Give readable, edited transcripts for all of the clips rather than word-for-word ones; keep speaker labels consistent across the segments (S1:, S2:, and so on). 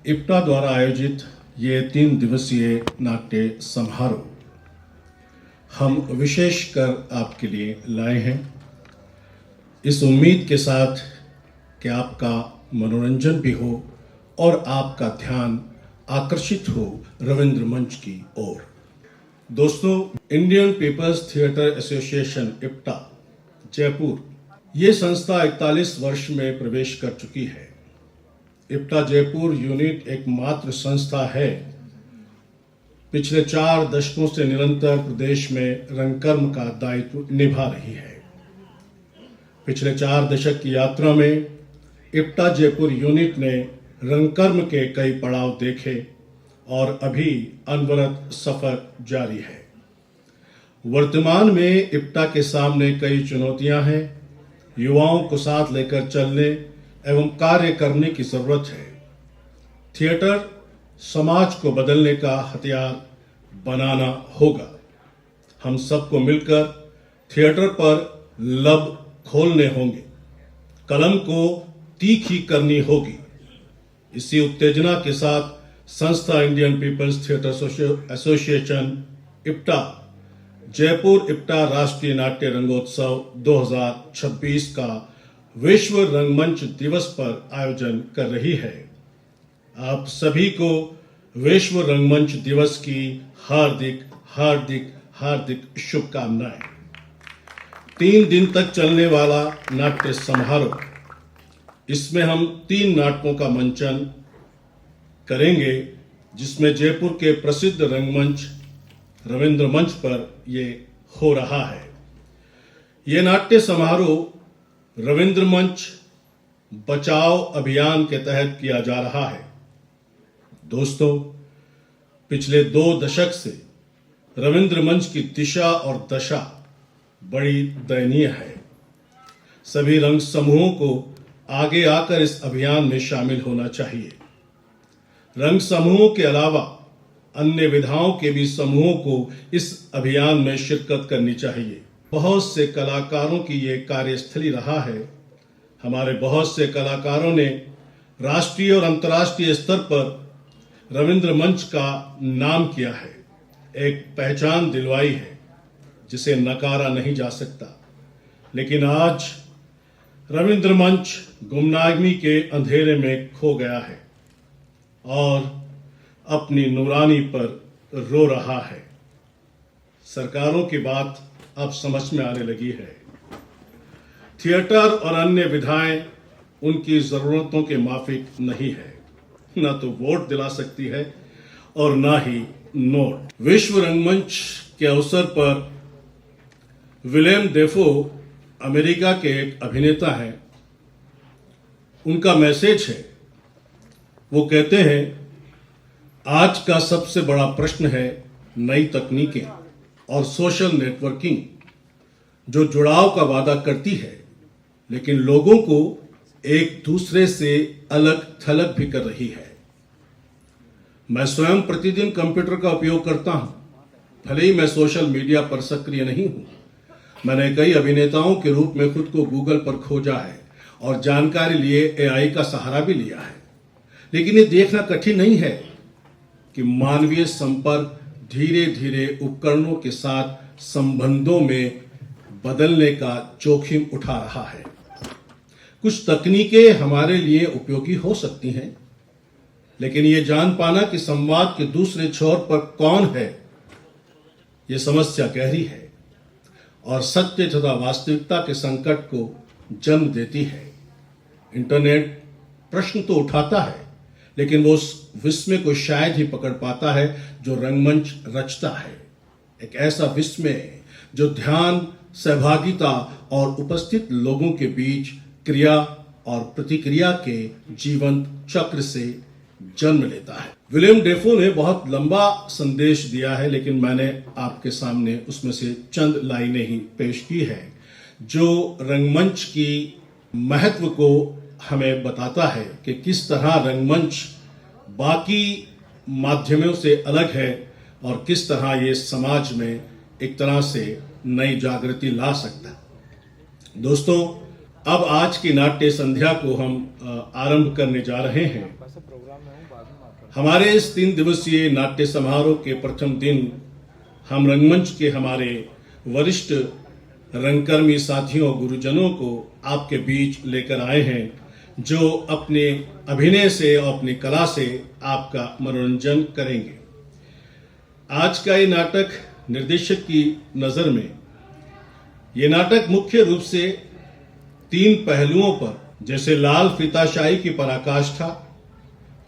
S1: इप्टा द्वारा आयोजित ये 3 दिवसीय नाट्य समारोह हम विशेष कर आपके लिए लाए हैं, इस उम्मीद के साथ कि आपका मनोरंजन भी हो और आपका ध्यान आकर्षित हो रविंद्र मंच की ओर। दोस्तों, Indian People's Theatre Association IPTA Jaipur, ये संस्था 41 वर्ष में प्रवेश कर चुकी है। इप्टा जयपुर यूनिट एकमात्र संस्था है पिछले 4 दशकों से निरंतर प्रदेश में रंगकर्म का दायित्व निभा रही है। पिछले 4 दशक की यात्रा में इप्टा जयपुर यूनिट ने रंगकर्म के कई पड़ाव देखे और अभी अनवरत सफर जारी है। वर्तमान में इप्टा के सामने कई चुनौतियां हैं। युवाओं को साथ लेकर चलने एवं कार्य करने की जरूरत है। थिएटर समाज को बदलने का हथियार बनाना होगा। हम सबको मिलकर थिएटर पर लब खोलने होंगे, कलम को तीखी करनी होगी। इसी उत्तेजना के साथ संस्था Indian People's Theatre Association IPTA Jaipur IPTA राष्ट्रीय नाट्य रंगोत्सव 2026 का विश्व रंगमंच दिवस पर आयोजन कर रही है। आप सभी को विश्व रंगमंच दिवस की हार्दिक हार्दिक हार्दिक शुभकामनाएं। 3 दिन तक चलने वाला नाट्य समारोह, इसमें हम 3 नाटकों का मंचन करेंगे, जिसमें जयपुर के प्रसिद्ध रंगमंच रविंद्र मंच पर ये हो रहा है। ये नाट्य समारोह रविंद्र मंच बचाओ अभियान के तहत किया जा रहा है। दोस्तों, पिछले 2 दशक से रविंद्र मंच की दिशा और दशा बड़ी दयनीय है। सभी रंग समूहों को आगे आकर इस अभियान में शामिल होना चाहिए। रंग समूहों के अलावा अन्य विधाओं के भी समूहों को इस अभियान में शिरकत करनी चाहिए। बहुत से कलाकारों की ये कार्यस्थली रहा है। हमारे बहुत से कलाकारों ने राष्ट्रीय और अंतर्राष्ट्रीय स्तर पर रविंद्र मंच का नाम किया है, एक पहचान दिलवाई है जिसे नकारा नहीं जा सकता। लेकिन आज रविंद्र मंच गुमनामी के अंधेरे में खो गया है और अपनी नूरानी पर रो रहा है। सरकारों की बात अब समझ में आने लगी है। थिएटर और अन्य विधाएं उनकी जरूरतों के माफिक नहीं है। ना तो वोट दिला सकती है और ना ही नोट। विश्व रंगमंच के अवसर पर विलियम डेफो, अमेरिका के एक अभिनेता हैं, उनका मैसेज है। वो कहते हैं, आज का सबसे बड़ा प्रश्न है नई तकनीकें और सोशल नेटवर्किंग, जो जुड़ाव का वादा करती है लेकिन लोगों को एक दूसरे से अलग थलग भी कर रही है। मैं स्वयं प्रतिदिन कंप्यूटर का उपयोग करता हूं, भले ही मैं सोशल मीडिया पर सक्रिय नहीं हूं। मैंने कई अभिनेताओं के रूप में खुद को गूगल पर खोजा है और जानकारी लिए एआई का सहारा भी लिया है। लेकिन ये देखना कठिन नहीं है कि मानवीय संपर्क धीरे धीरे उपकरणों के साथ संबंधों में बदलने का जोखिम उठा रहा है। कुछ तकनीकें हमारे लिए उपयोगी हो सकती हैं, लेकिन ये जान पाना कि संवाद के दूसरे छोर पर कौन है, ये समस्या गहरी है और सत्य तथा वास्तविकता के संकट को जन्म देती है। इंटरनेट प्रश्न तो उठाता है, लेकिन वो उस विस्मय को शायद ही पकड़ पाता है जो रंगमंच रचता है। एक ऐसा विस्मय जो ध्यान, सहभागिता और उपस्थित लोगों के बीच क्रिया और प्रतिक्रिया के जीवंत चक्र से जन्म लेता है। विलियम डेफो ने बहुत लंबा संदेश दिया है, लेकिन मैंने आपके सामने उसमें से चंद लाइनें ही पेश की है, जो रंगमंच की महत्व को हमें बताता है कि किस तरह रंगमंच बाकी माध्यमों से अलग है और किस तरह ये समाज में एक तरह से नई जागृति ला सकता है। दोस्तों, अब आज की नाट्य संध्या को हम आरंभ करने जा रहे हैं। हमारे इस 3 दिवसीय नाट्य समारोह के प्रथम दिन हम रंगमंच के हमारे वरिष्ठ रंगकर्मी साथियों गुरुजनों को आपके बीच लेकर आए हैं, जो अपने अभिनय से और अपनी कला से आपका मनोरंजन करेंगे। आज का ये नाटक निर्देशक की नज़र में ये नाटक मुख्य रूप से 3 पहलुओं पर, जैसे लाल फीताशाही की पराकाष्ठा,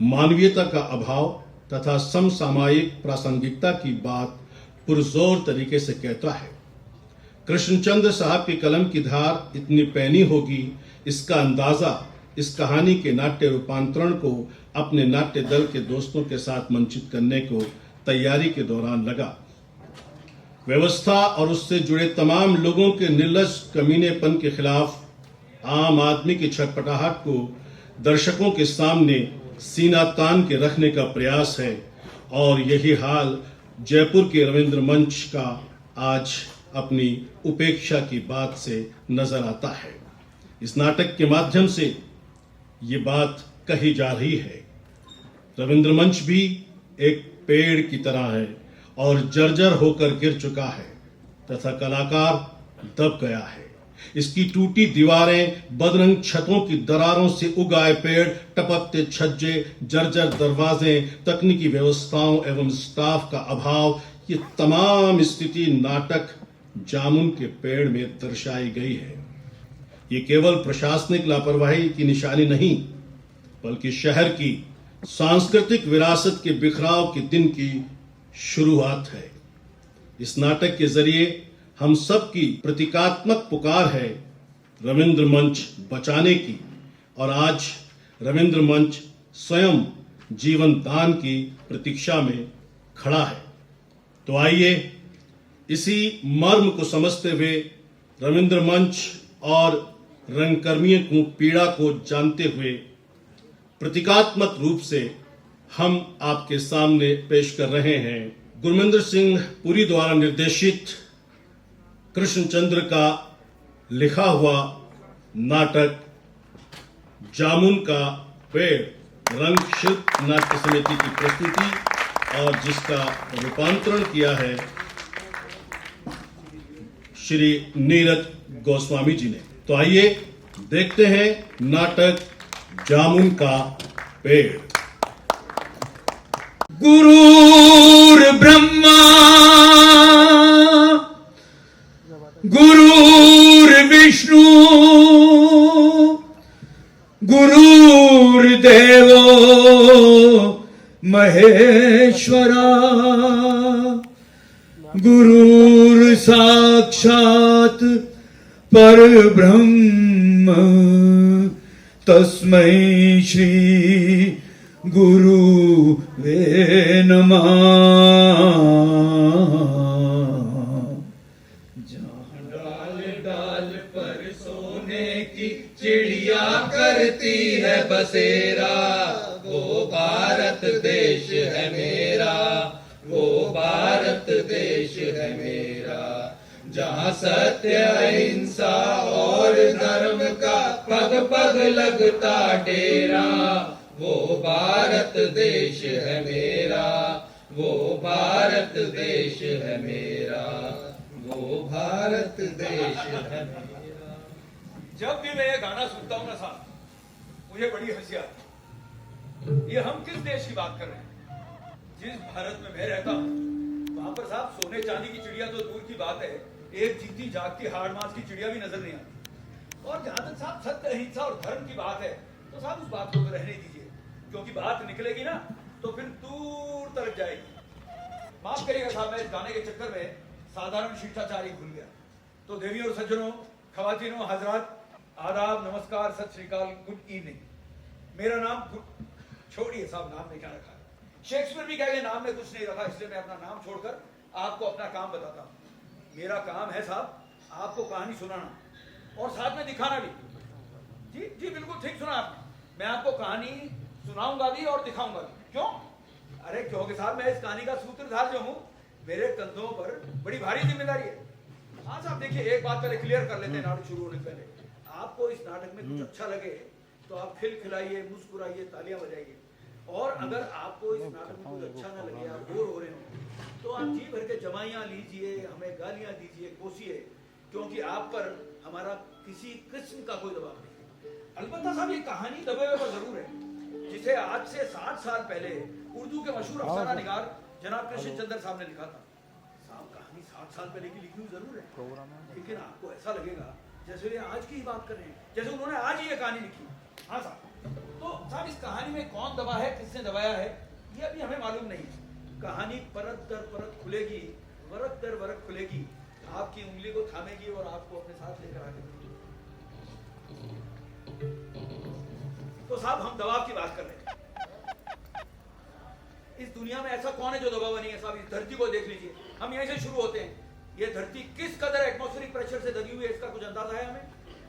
S1: मानवीयता का अभाव तथा समसामयिक प्रासंगिकता की बात पुरजोर तरीके से कहता है। कृष्णचंद्र साहब की कलम की धार इतनी पैनी होगी, इसका अंदाजा इस कहानी के नाट्य रूपांतरण को अपने नाट्य दल के दोस्तों के साथ मंचित करने को तैयारी के दौरान लगा। व्यवस्था और उससे जुड़े तमाम लोगों के निर्लज कमीनेपन के खिलाफ आम आदमी की छटपटाहट को दर्शकों के सामने सीना तान के रखने का प्रयास है, और यही हाल जयपुर के रविंद्र मंच का आज अपनी उपेक्षा की बात से नजर आता है। इस नाटक के माध्यम से ये बात कही जा रही है। रविंद्र मंच भी एक पेड़ की तरह है और जर्जर होकर गिर चुका है तथा कलाकार दब गया है। इसकी टूटी दीवारें, बदरंग छतों की दरारों से उगाए पेड़, टपकते छज्जे, जर्जर दरवाजे, तकनीकी व्यवस्थाओं एवं स्टाफ का अभाव, ये तमाम स्थिति नाटक जामुन के पेड़ में दर्शाई गई है। ये केवल प्रशासनिक लापरवाही की निशानी नहीं, बल्कि शहर की सांस्कृतिक विरासत के बिखराव के दिन की शुरुआत है। इस नाटक के जरिए हम सब की प्रतीकात्मक पुकार है रविंद्र मंच बचाने की, और आज रविंद्र मंच स्वयं जीवन दान की प्रतीक्षा में खड़ा है। तो आइए इसी मर्म को समझते हुए, रविंद्र मंच और रंगकर्मियों की पीड़ा को जानते हुए, प्रतीकात्मक रूप से हम आपके सामने पेश कर रहे हैं गुरमिंदर सिंह पुरी द्वारा निर्देशित कृष्णचंद्र का लिखा हुआ नाटक जामुन का पेड़, रंग शिल्प नाट्य समिति की प्रस्तुति, और जिसका रूपांतरण किया है श्री नीरज गोस्वामी जी ने। तो आइए देखते हैं नाटक जामुन का पेड़।
S2: गुरुर् ब्रह्मा गुरुर्विष्णु गुरुर्देवो महेश्वरा गुरुर् साक्षात् परब्रह्म तस्मै श्री गुरुवे नमः। डाल डाल पर सोने की चिड़िया करती है बसेरा, वो भारत देश है मेरा, वो भारत देश है मेरा। जहाँ सत्य अहिंसा और धर्म का पग पग लगता डेरा, वो भारत देश है मेरा, वो भारत देश है मेरा, वो भारत देश है मेरा।
S3: जब भी मैं ये गाना सुनता हूँ ना साहब, मुझे बड़ी हंसी आती है। ये हम किस देश की बात कर रहे हैं? जिस भारत में मैं रहता हूँ वहां पर साहब सोने चांदी की चिड़िया तो दूर की बात है, एक जीती जागती हाड़ मास की चिड़िया भी नजर नहीं आती। और जहां तक साहब सत्य अहिंसा और धर्म की बात है, तो साहब उस बात को तो रहने दीजिए, क्योंकि बात निकलेगी ना तो फिर दूर तक जाएगी। माफ करिएगा साहब, मैं इस गाने के चक्कर में साधारण शिष्टाचार ही भूल गया। तो देवियों और सज्जनों, खवातीनों, हजरात, आदाब, नमस्कार, सत श्री अकाल, गुड इवनिंग। मेरा नाम, छोड़िए साहब नाम में क्या रखा है, शेक्सपियर भी कहेंगे नाम में कुछ नहीं रखा, इसलिए मैं अपना नाम छोड़कर आपको अपना काम बताता हूँ। मेरा काम है साहब आपको कहानी सुनाना और साथ में दिखाना भी। जी जी बिल्कुल ठीक सुना आपने, मैं आपको कहानी सुनाऊंगा भी और दिखाऊंगा भी। क्यों? अरे क्योंकि साहब मैं इस कहानी का सूत्रधार जो हूँ, मेरे कंधों पर बड़ी भारी जिम्मेदारी है। हाँ साहब देखिए, एक बात पहले क्लियर कर लेते हैं नाटक शुरू होने से पहले। आपको इस नाटक में कुछ अच्छा लगे तो आप खिलखिलाइए, मुस्कुराइए, तालियां बजाइए। और अगर आपको इस नाटक में कुछ अच्छा ना लगे, आप बोर हो रहे हो, तो आप जी भर के जमाइयाँ लीजिए, हमें गालियाँ दीजिए, कोसिए, क्योंकि आप पर हमारा किसी किस्म का कोई दबाव नहीं। अलबत्ता साहब, ये कहानी दबे हुए पर जरूर है, जिसे आज से 60 साल पहले उर्दू के मशहूर अफसाना निगार जनाब कृष्ण चंद्र साहब ने लिखा था। साहब, कहानी 60 साल पहले की लिखी हुई जरूर है, लेकिन आपको ऐसा लगेगा जैसे वे आज की ही बात कर रहे हैं, जैसे उन्होंने आज ही ये कहानी लिखी। हाँ साहब, तो साहब इस कहानी में कौन दबा है, किसने दबाया है, ये अभी हमें मालूम नहीं। कहानी परत दर परत खुलेगी, वरक दर वरक खुलेगी, आपकी उंगली को थामेगी और आपको अपने साथ लेकर आगे बढ़ेगी। तो साहब, हम दबाव की बात कर रहे हैं। इस दुनिया में ऐसा कौन है जो दबाव नहीं है साहब? इस धरती को देख लीजिए, हम यहीं से शुरू होते हैं। ये धरती किस कदर एटमॉस्फेरिक प्रेशर से दबी हुई है, इसका कुछ अंदाजा है हमें?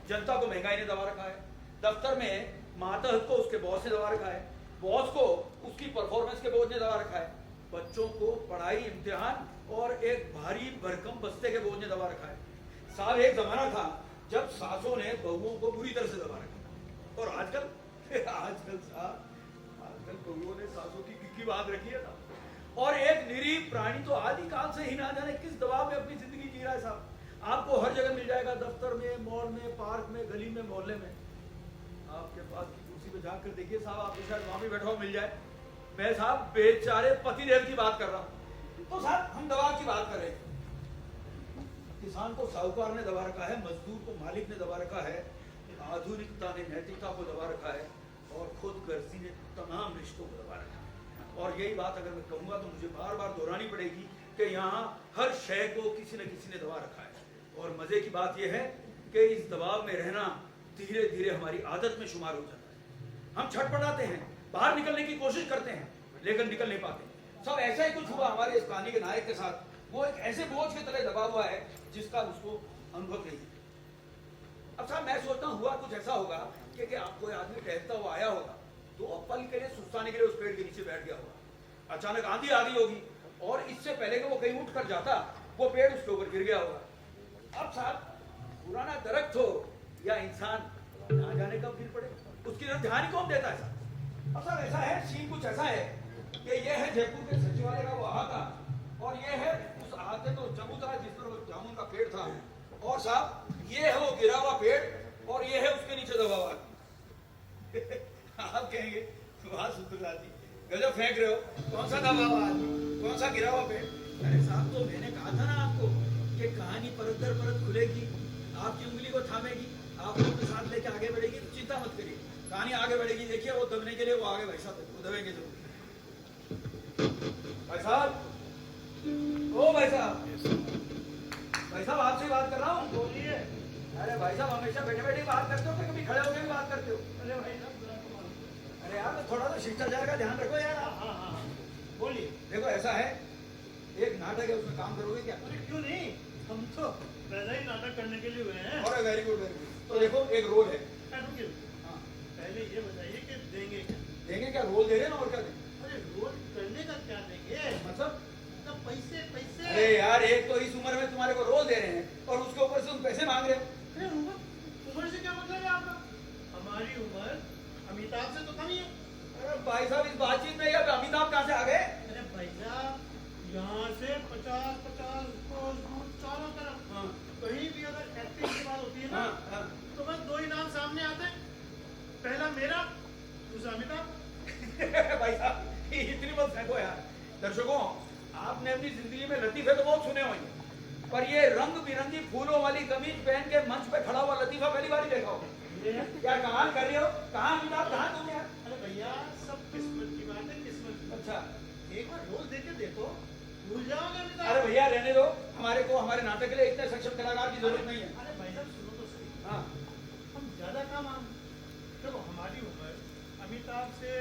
S3: जनता को महंगाई ने दबा रखा है, दफ्तर में मातहत को उसके बॉस ने दबा रखा है, बॉस को उसकी परफॉर्मेंस के बोझ ने दबा रखा है, बच्चों को पढ़ाई, इम्तिहान और एक भारी भरकम बस्ते के बोझ ने दबा रखा है। साहब, एक जमाना था जब सासों ने बहुओं को बुरी तरह से दबा रखा, और आजकल साहब, आजकल बहुओं ने सासों की बात रखी है ना। और एक निरीह प्राणी तो आदि काल से ही ना जाने किस दबाव में अपनी जिंदगी जी रहा है साहब। आपको हर जगह मिल जाएगा, दफ्तर में, मॉल में, पार्क में, गली में, मोहल्ले में। आपके पास की कुर्सी पे जाकर देखिए साहब, आपको शायद वहां भी बैठा हुआ मिल जाए। मैं साहब बेचारे पतिदेव की बात कर रहा हूँ। तो साहब, हम दबाव की बात कर रहे हैं। किसान को साहूकार ने दबा रखा है, मजदूर को मालिक ने दबा रखा है, आधुनिकता ने नैतिकता को दबा रखा है, और खुद गर्जी ने तमाम रिश्तों को दबा रखा है। और यही बात अगर मैं कहूंगा तो मुझे बार बार दोहरानी पड़ेगी कि यहाँ हर शय को किसी न किसी ने दबा रखा है। और मजे की बात यह है कि इस दबाव में रहना धीरे धीरे हमारी आदत में शुमार हो जाता है। हम छटपटाते हैं, बाहर निकलने की कोशिश करते हैं, लेकिन निकल नहीं पाते। सब ऐसा ही कुछ हुआ हमारे इस कहानी के नायक के साथ। वो एक ऐसे बोझ के तले दबा हुआ है जिसका उसको अनुभव नहीं है। अब साहब, मैं सोचता हूँ हुआ कुछ ऐसा होगा कि आप कोई आदमी टहलता हुआ आया होगा, तो पल के लिए सुस्ताने के लिए उस पेड़ के नीचे बैठ गया होगा। अचानक आंधी आ गई होगी, और इससे पहले कि वो कहीं उठ कर जाता, वो पेड़ उसके ऊपर गिर गया होगा। अब साहब, पुराना दरख्त हो या इंसान, ना जाने कब गिर पड़े, उसकी तरफ ध्यान ही कौन देता है साहब? अब साहब, ऐसा है, सीन कुछ ऐसा है कि ये है जयपुर के सचिवालय का वो अहाता, और ये है उस अहाते तो चबूतरा जिस पर वो जामुन का पेड़ था, और साहब ये है वो गिरा हुआ पेड़, और ये है उसके नीचे दबा हुआ। आप कहेंगे, वाह सुंदरलाल जी, गजब फेंक रहे हो, कौन सा दबा हुआ आदमी, कौन सा गिरा हुआ पेड़? अरे साहब, तो मैंने कहा था ना आपको कि कहानी परत दर परत खुलेगी, आपकी उंगली को थामेगी, आप अपने साथ लेके आगे बढ़ेगी। तो चिंता मत करिए, कहानी आगे बढ़ेगी। देखिए, वो दबने के लिए वो आगे भाई साहब, वो दबेंगे जरूर। भाई साहब, ओ भाई साहब, भाई साहब, आपसे बात कर रहा हूँ, बोलिए। अरे भाई साहब, हमेशा बैठे बैठे बात करते हो कि कभी खड़े होकर भी बात करते हो? अरे भाई साहब, अरे यार, तो थोड़ा तो शिष्टाचार का ध्यान रखो यार। हाँ, बोलिए। देखो, ऐसा है, एक नाटक है, उसमें काम करोगे क्या?
S4: अरे क्यों नहीं, हम तो पहले ही नाटक करने के लिए हुए हैं।
S3: और वेरी गुड, वेरी गुड। तो देखो, एक रोल है।
S4: रुकिए,
S3: हाँ,
S4: पहले ये बताइए कि देंगे क्या?
S3: देंगे क्या? रोल दे रहे हैं ना, और क्या देंगे?
S4: अरे रोल करने का क्या देंगे?
S3: मतलब
S4: पैसे पैसे।
S3: अरे यार, एक तो इस उम्र में तुम्हारे को रोल दे रहे हैं, और उसके ऊपर से तुम पैसे मांग रहे हो।
S4: अरे उम्र से क्या मतलब है आपका? हमारी उम्र अमिताभ से तो कम ही है।
S3: अरे भाई साहब, इस बातचीत में यार अमिताभ कहाँ से आ गए?
S4: अरे भाई साहब, यहाँ से 50-50 चारों तरफ,
S3: हाँ,
S4: कहीं भी अगर एक्टिंग की बात होती है ना,
S3: हाँ, हाँ।
S4: तो बस दो ही नाम सामने आते हैं, पहला मेरा, दूसरा अमिताभ।
S3: भाई साहब, इतनी मत फेंको यार। दर्शकों, आपने अपनी जिंदगी में लतीफे तो बहुत सुने होंगे, पर ये रंग बिरंगी फूलों वाली कमीज पहन के मंच पे खड़ा हुआ लतीफा पहली बार ही देखा होगा। क्या कमाल कर रहे हो? कहाँ अमिताभ, कहाँ तुम यार?
S4: अरे भैया, सब किस्मत की बात है, किस्मत की।
S3: अच्छा,
S4: एक बार रोल देके देखो, भूल जाओगे अमिताभ।
S3: अरे भैया रहने दो, हमारे को हमारे नाटक के लिए इतने सक्षम कलाकार की जरूरत नहीं है।
S4: अरे भाई साहब, सुनो तो सही।
S3: हाँ,
S4: हम ज्यादा काम देखो, हमारी उम्र अमिताभ से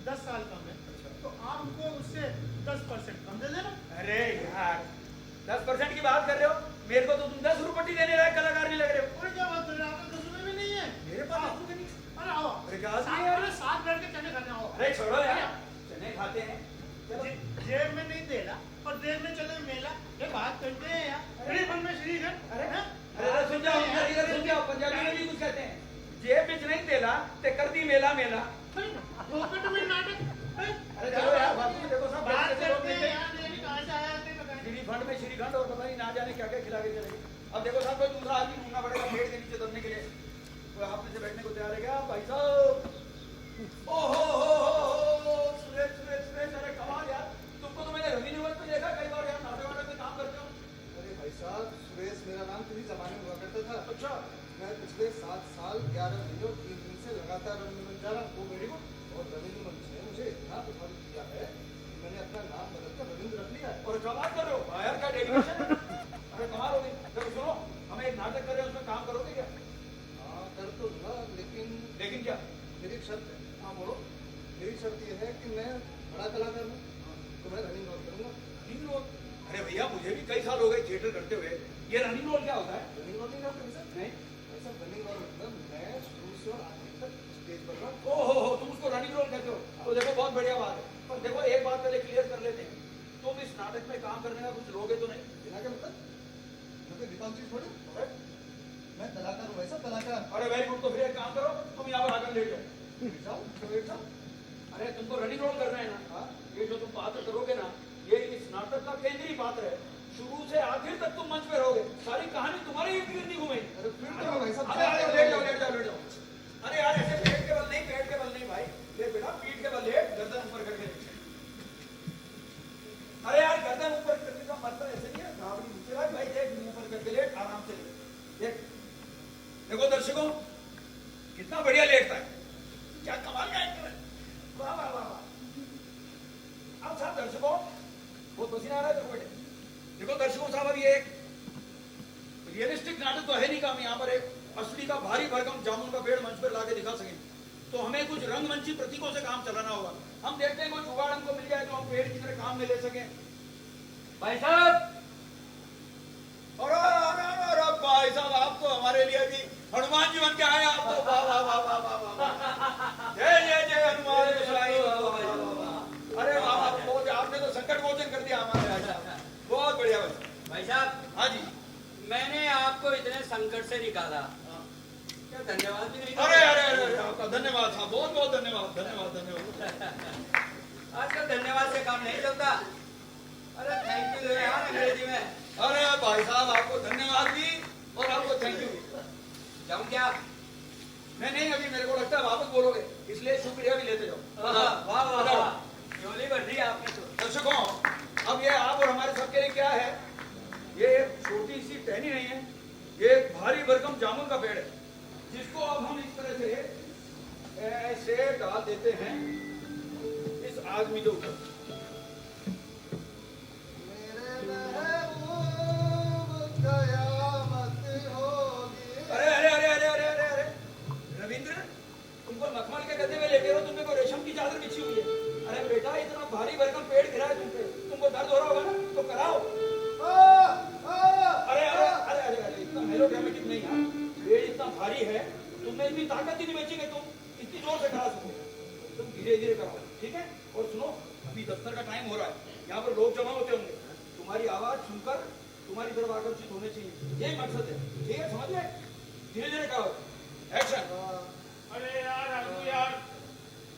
S4: 10 साल कम है, तो आप हमको उससे 10% कम दे देना।
S3: अरे यार, 10% की बात कर रहे हो? मेरे को तो तुम 10 रुपये देने लायक कलाकार नहीं लग रहे हो।
S4: अरे क्या बात कर रहे हो, आपके 10 रुपए भी नहीं है
S3: मेरे पास 10 रुपये नहीं।
S4: अरे आओ,
S3: अरे क्या
S4: साथ
S3: आदमी है यार?
S4: साथ बैठ के चने खाने आओ।
S3: अरे छोड़ो यार, चने खाते हैं, चलो।
S4: जेब में नहीं देला और देर में चले मेला, ये बात करते हैं यार। अरे मन में श्री है।
S3: अरे अरे सुन जाओ, इधर सुन जाओ, पंजाबी में भी कुछ कहते हैं, जेब बिच नहीं तेला ते कर दी मेला मेला।
S4: पॉकेट में नाटक
S3: अरे चलो यार बाबू, देखो साहब
S4: बात
S3: बैठ के चलो,
S4: करते हैं यार, ये भी कहाँ से आया आपने बताया?
S3: श्रीखंड में श्रीखंड और पता नहीं ना जाने क्या क्या खिला के चले गए। अब देखो साहब, कोई दूसरा आदमी ढूंढना पड़ेगा पेड़ के नीचे दबने के लिए। कोई आप में से बैठने को तैयार है क्या भाई साहब? ओहो हो, सुरेश सुरेश सुरेश, अरे कमाल यार, तुमको तो मैंने रवि न्यूज पे देखा कई बार यार, नाटक वाटक में काम करते हो।
S5: अरे भाई साहब, सुरेश मेरा नाम किसी जमाने में हुआ करता था।
S3: अच्छा,
S5: मैं पिछले 7 साल 11 महीनों 3 दिन से लगातार रविंद्र जा रहा हूँ। वो वेरी गुड। और रविंद्र मंच ने मुझे इतना प्रभावित किया है कि मैंने अपना नाम बदलकर रविंद्र रख लिया है।
S3: और कमाल कर रहे हो यार, क्या डेडिकेशन है। अरे कमाल हो गई। देखो सुनो, हम एक नाटक कर रहे हैं, उसमें काम करोगे क्या?
S5: हाँ, कर तो दूंगा,
S3: लेकिन क्या?
S5: मेरी एक शर्त है।
S3: हाँ बोलो।
S5: मेरी शर्त ये है कि मैं बड़ा कलाकार हूँ, तो मैं रनिंग रोल करूंगा।
S3: Running role? अरे भैया, मुझे भी कई साल हो गए थिएटर करते हुए। ये रनिंग रोल क्या होता है?
S5: रनिंग रोल नहीं करते सर?
S3: नहीं।
S5: ऐसा रनिंग रोल मतलब मैं शुरू से और आखिर तक स्टेज पर रहा।
S3: ओहो, तुम उसको रनिंग रोल कहते हो? तो देखो बहुत बढ़िया बात है, पर देखो एक बात पहले क्लियर कर लेते हैं, तुम इस नाटक में काम करने का कुछ लोगे तो नहीं?
S5: बिना के मतलब मैं कोई विकल्प चीज थोड़ी। मैं कलाकार हूँ, ऐसा कलाकार।
S3: अरे वेरी गुड, तो फिर एक काम करो, तुम यहाँ पर आकर लेट जाओ।
S5: बैठ जाओ।
S3: अरे तुमको रनिंग रोल करना है ना?
S5: हाँ।
S3: ये जो तुम पात्र करोगे ना, ये इस नाटक का केंद्रीय पात्र है। शुरू से आखिर तक तुम मंच पे रहोगे, सारी कहानी तुम्हारे इर्द गिर्द नहीं घूमेगी।
S5: अरे फिर तो भाई साहब,
S3: अरे लेट जाओ लेट जाओ लेट जाओ। अरे यार, ऐसे पेट के बल नहीं, पेट के बल नहीं भाई, लेट बेटा, पीठ के बल लेट, गर्दन ऊपर करके लेट। अरे यार, गर्दन ऊपर करने का मतलब ऐसे नहीं है, घावड़ी नीचे रख भाई, देख मुंह ऊपर करके लेट, आराम से लेट। देख, देखो दर्शकों, कितना बढ़िया लेटता है, क्या कमाल का एक्टर है, वाह वाह वाह वाह। अब साहब दर्शकों, बहुत पसीना आ रहा है देखो बेटे। देखो दर्शकों साहब, अब ये एक रियलिस्टिक नाटक तो है नहीं कि हम यहाँ पर एक असली का भारी भरकम जामुन का पेड़ मंच पर लाके दिखा सकें, तो हमें कुछ रंगमंची प्रतीकों से काम चलाना होगा। हम देखते हैं कोई जुगाड़ हमको मिल जाए तो हम पेड़ की तरह काम में ले सकें। भाई साहब, और भाई साहब, आप तो हमारे लिए भी हनुमान जी बन के आए, आप तो वाह वाह वाह वाह वाह वाह, जय जय जय हनुमान गोसाई। अरे वाह वाह, बहुत, आपने तो संकट मोचन कर दिया हमारे भाई साहब, बहुत बढ़िया
S6: भाई साहब,
S3: हाँ जी।
S6: मैंने आपको इतने संकट से निकाला, क्या धन्यवाद भी नहीं?
S3: अरे अरे अरे, आपका धन्यवाद साहब, बहुत बहुत धन्यवाद धन्यवाद धन्यवाद।
S6: आजकल धन्यवाद से काम नहीं चलता। अरे थैंक यू यार अंग्रेजी में।
S3: अरे भाई साहब, आपको धन्यवाद भी और आपको थैंक यू भी।
S6: जाऊं क्या?
S3: नहीं, अभी मेरे को लगता है वापस बोलोगे, इसलिए शुक्रिया भी लेते जाओ।
S6: वाह वाह वाह, झोली भर दी आपने तो।
S3: दर्शकों, अब ये आप और हमारे सबके लिए क्या है, ये एक छोटी सी टहनी नहीं है, ये एक भारी भरकम जामुन का पेड़ है, जिसको अब हम इस तरह से ऐसे डाल देते हैं इस आदमी के ऊपर।
S5: मेरे महबूब कयामत होगी।
S3: अरे अरे अरे अरे अरे अरे अरे रविंद्र, तुमको मखमल के गद्दे में लेटे हो, तुमने को रेशम की चादर बिछी हुई है। अरे बेटा, इतना भारी भरकम पेड़ गिरा है तुम पे, तुमको दर्द हो रहा होगा ना, तो कराओ। अरे अरे अरे अरे अरे, इतना मेलोड्रामेटिक नहीं है, पेड़ इतना भारी है, तुमने इतनी ताकत ही नहीं बची कि तुम इतनी जोर से करा सको, तुम धीरे धीरे कराओ, ठीक है? और सुनो, अभी दफ्तर का टाइम हो रहा है, यहाँ पर लोग जमा होते होंगे, तुम्हारी आवाज सुनकर तुम्हारी तरफ आकर्षित होने चाहिए, यही मकसद है, ठीक है? समझ गए? धीरे धीरे कराओ, एक्शन।
S4: अरे यार अबू यार,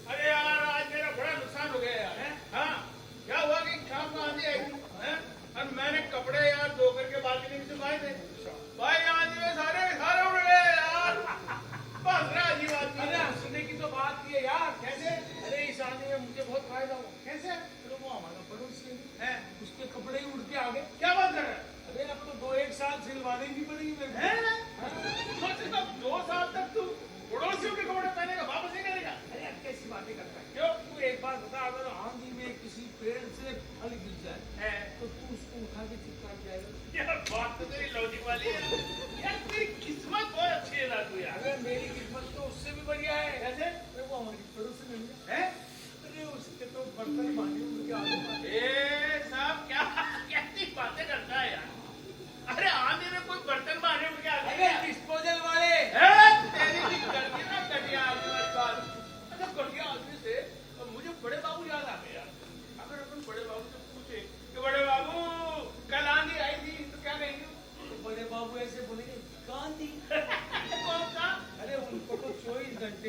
S4: अरे यार आज मेरा बड़ा नुकसान हो गया यार, हैं? हाँ, क्या हुआ कि शाम को आंधी आई थी, हैं? और मैंने कपड़े यार धो करके बालकनी में सुखाए थे, भाई आंधी में सारे उड़ गए यार। बस रहा जी बात। अरे हंसने की तो बात की है यार, कैसे? अरे इस आंधी में मुझे बहुत फायदा हुआ। कैसे? अरे वो हमारा पड़ोसी है, उसके कपड़े ही उड़ के आ गए। क्या बात कर रहा है? अरे अब तो 2-1 साल सिलवाने की पड़ेगी मेरे को। 2 साल तक तू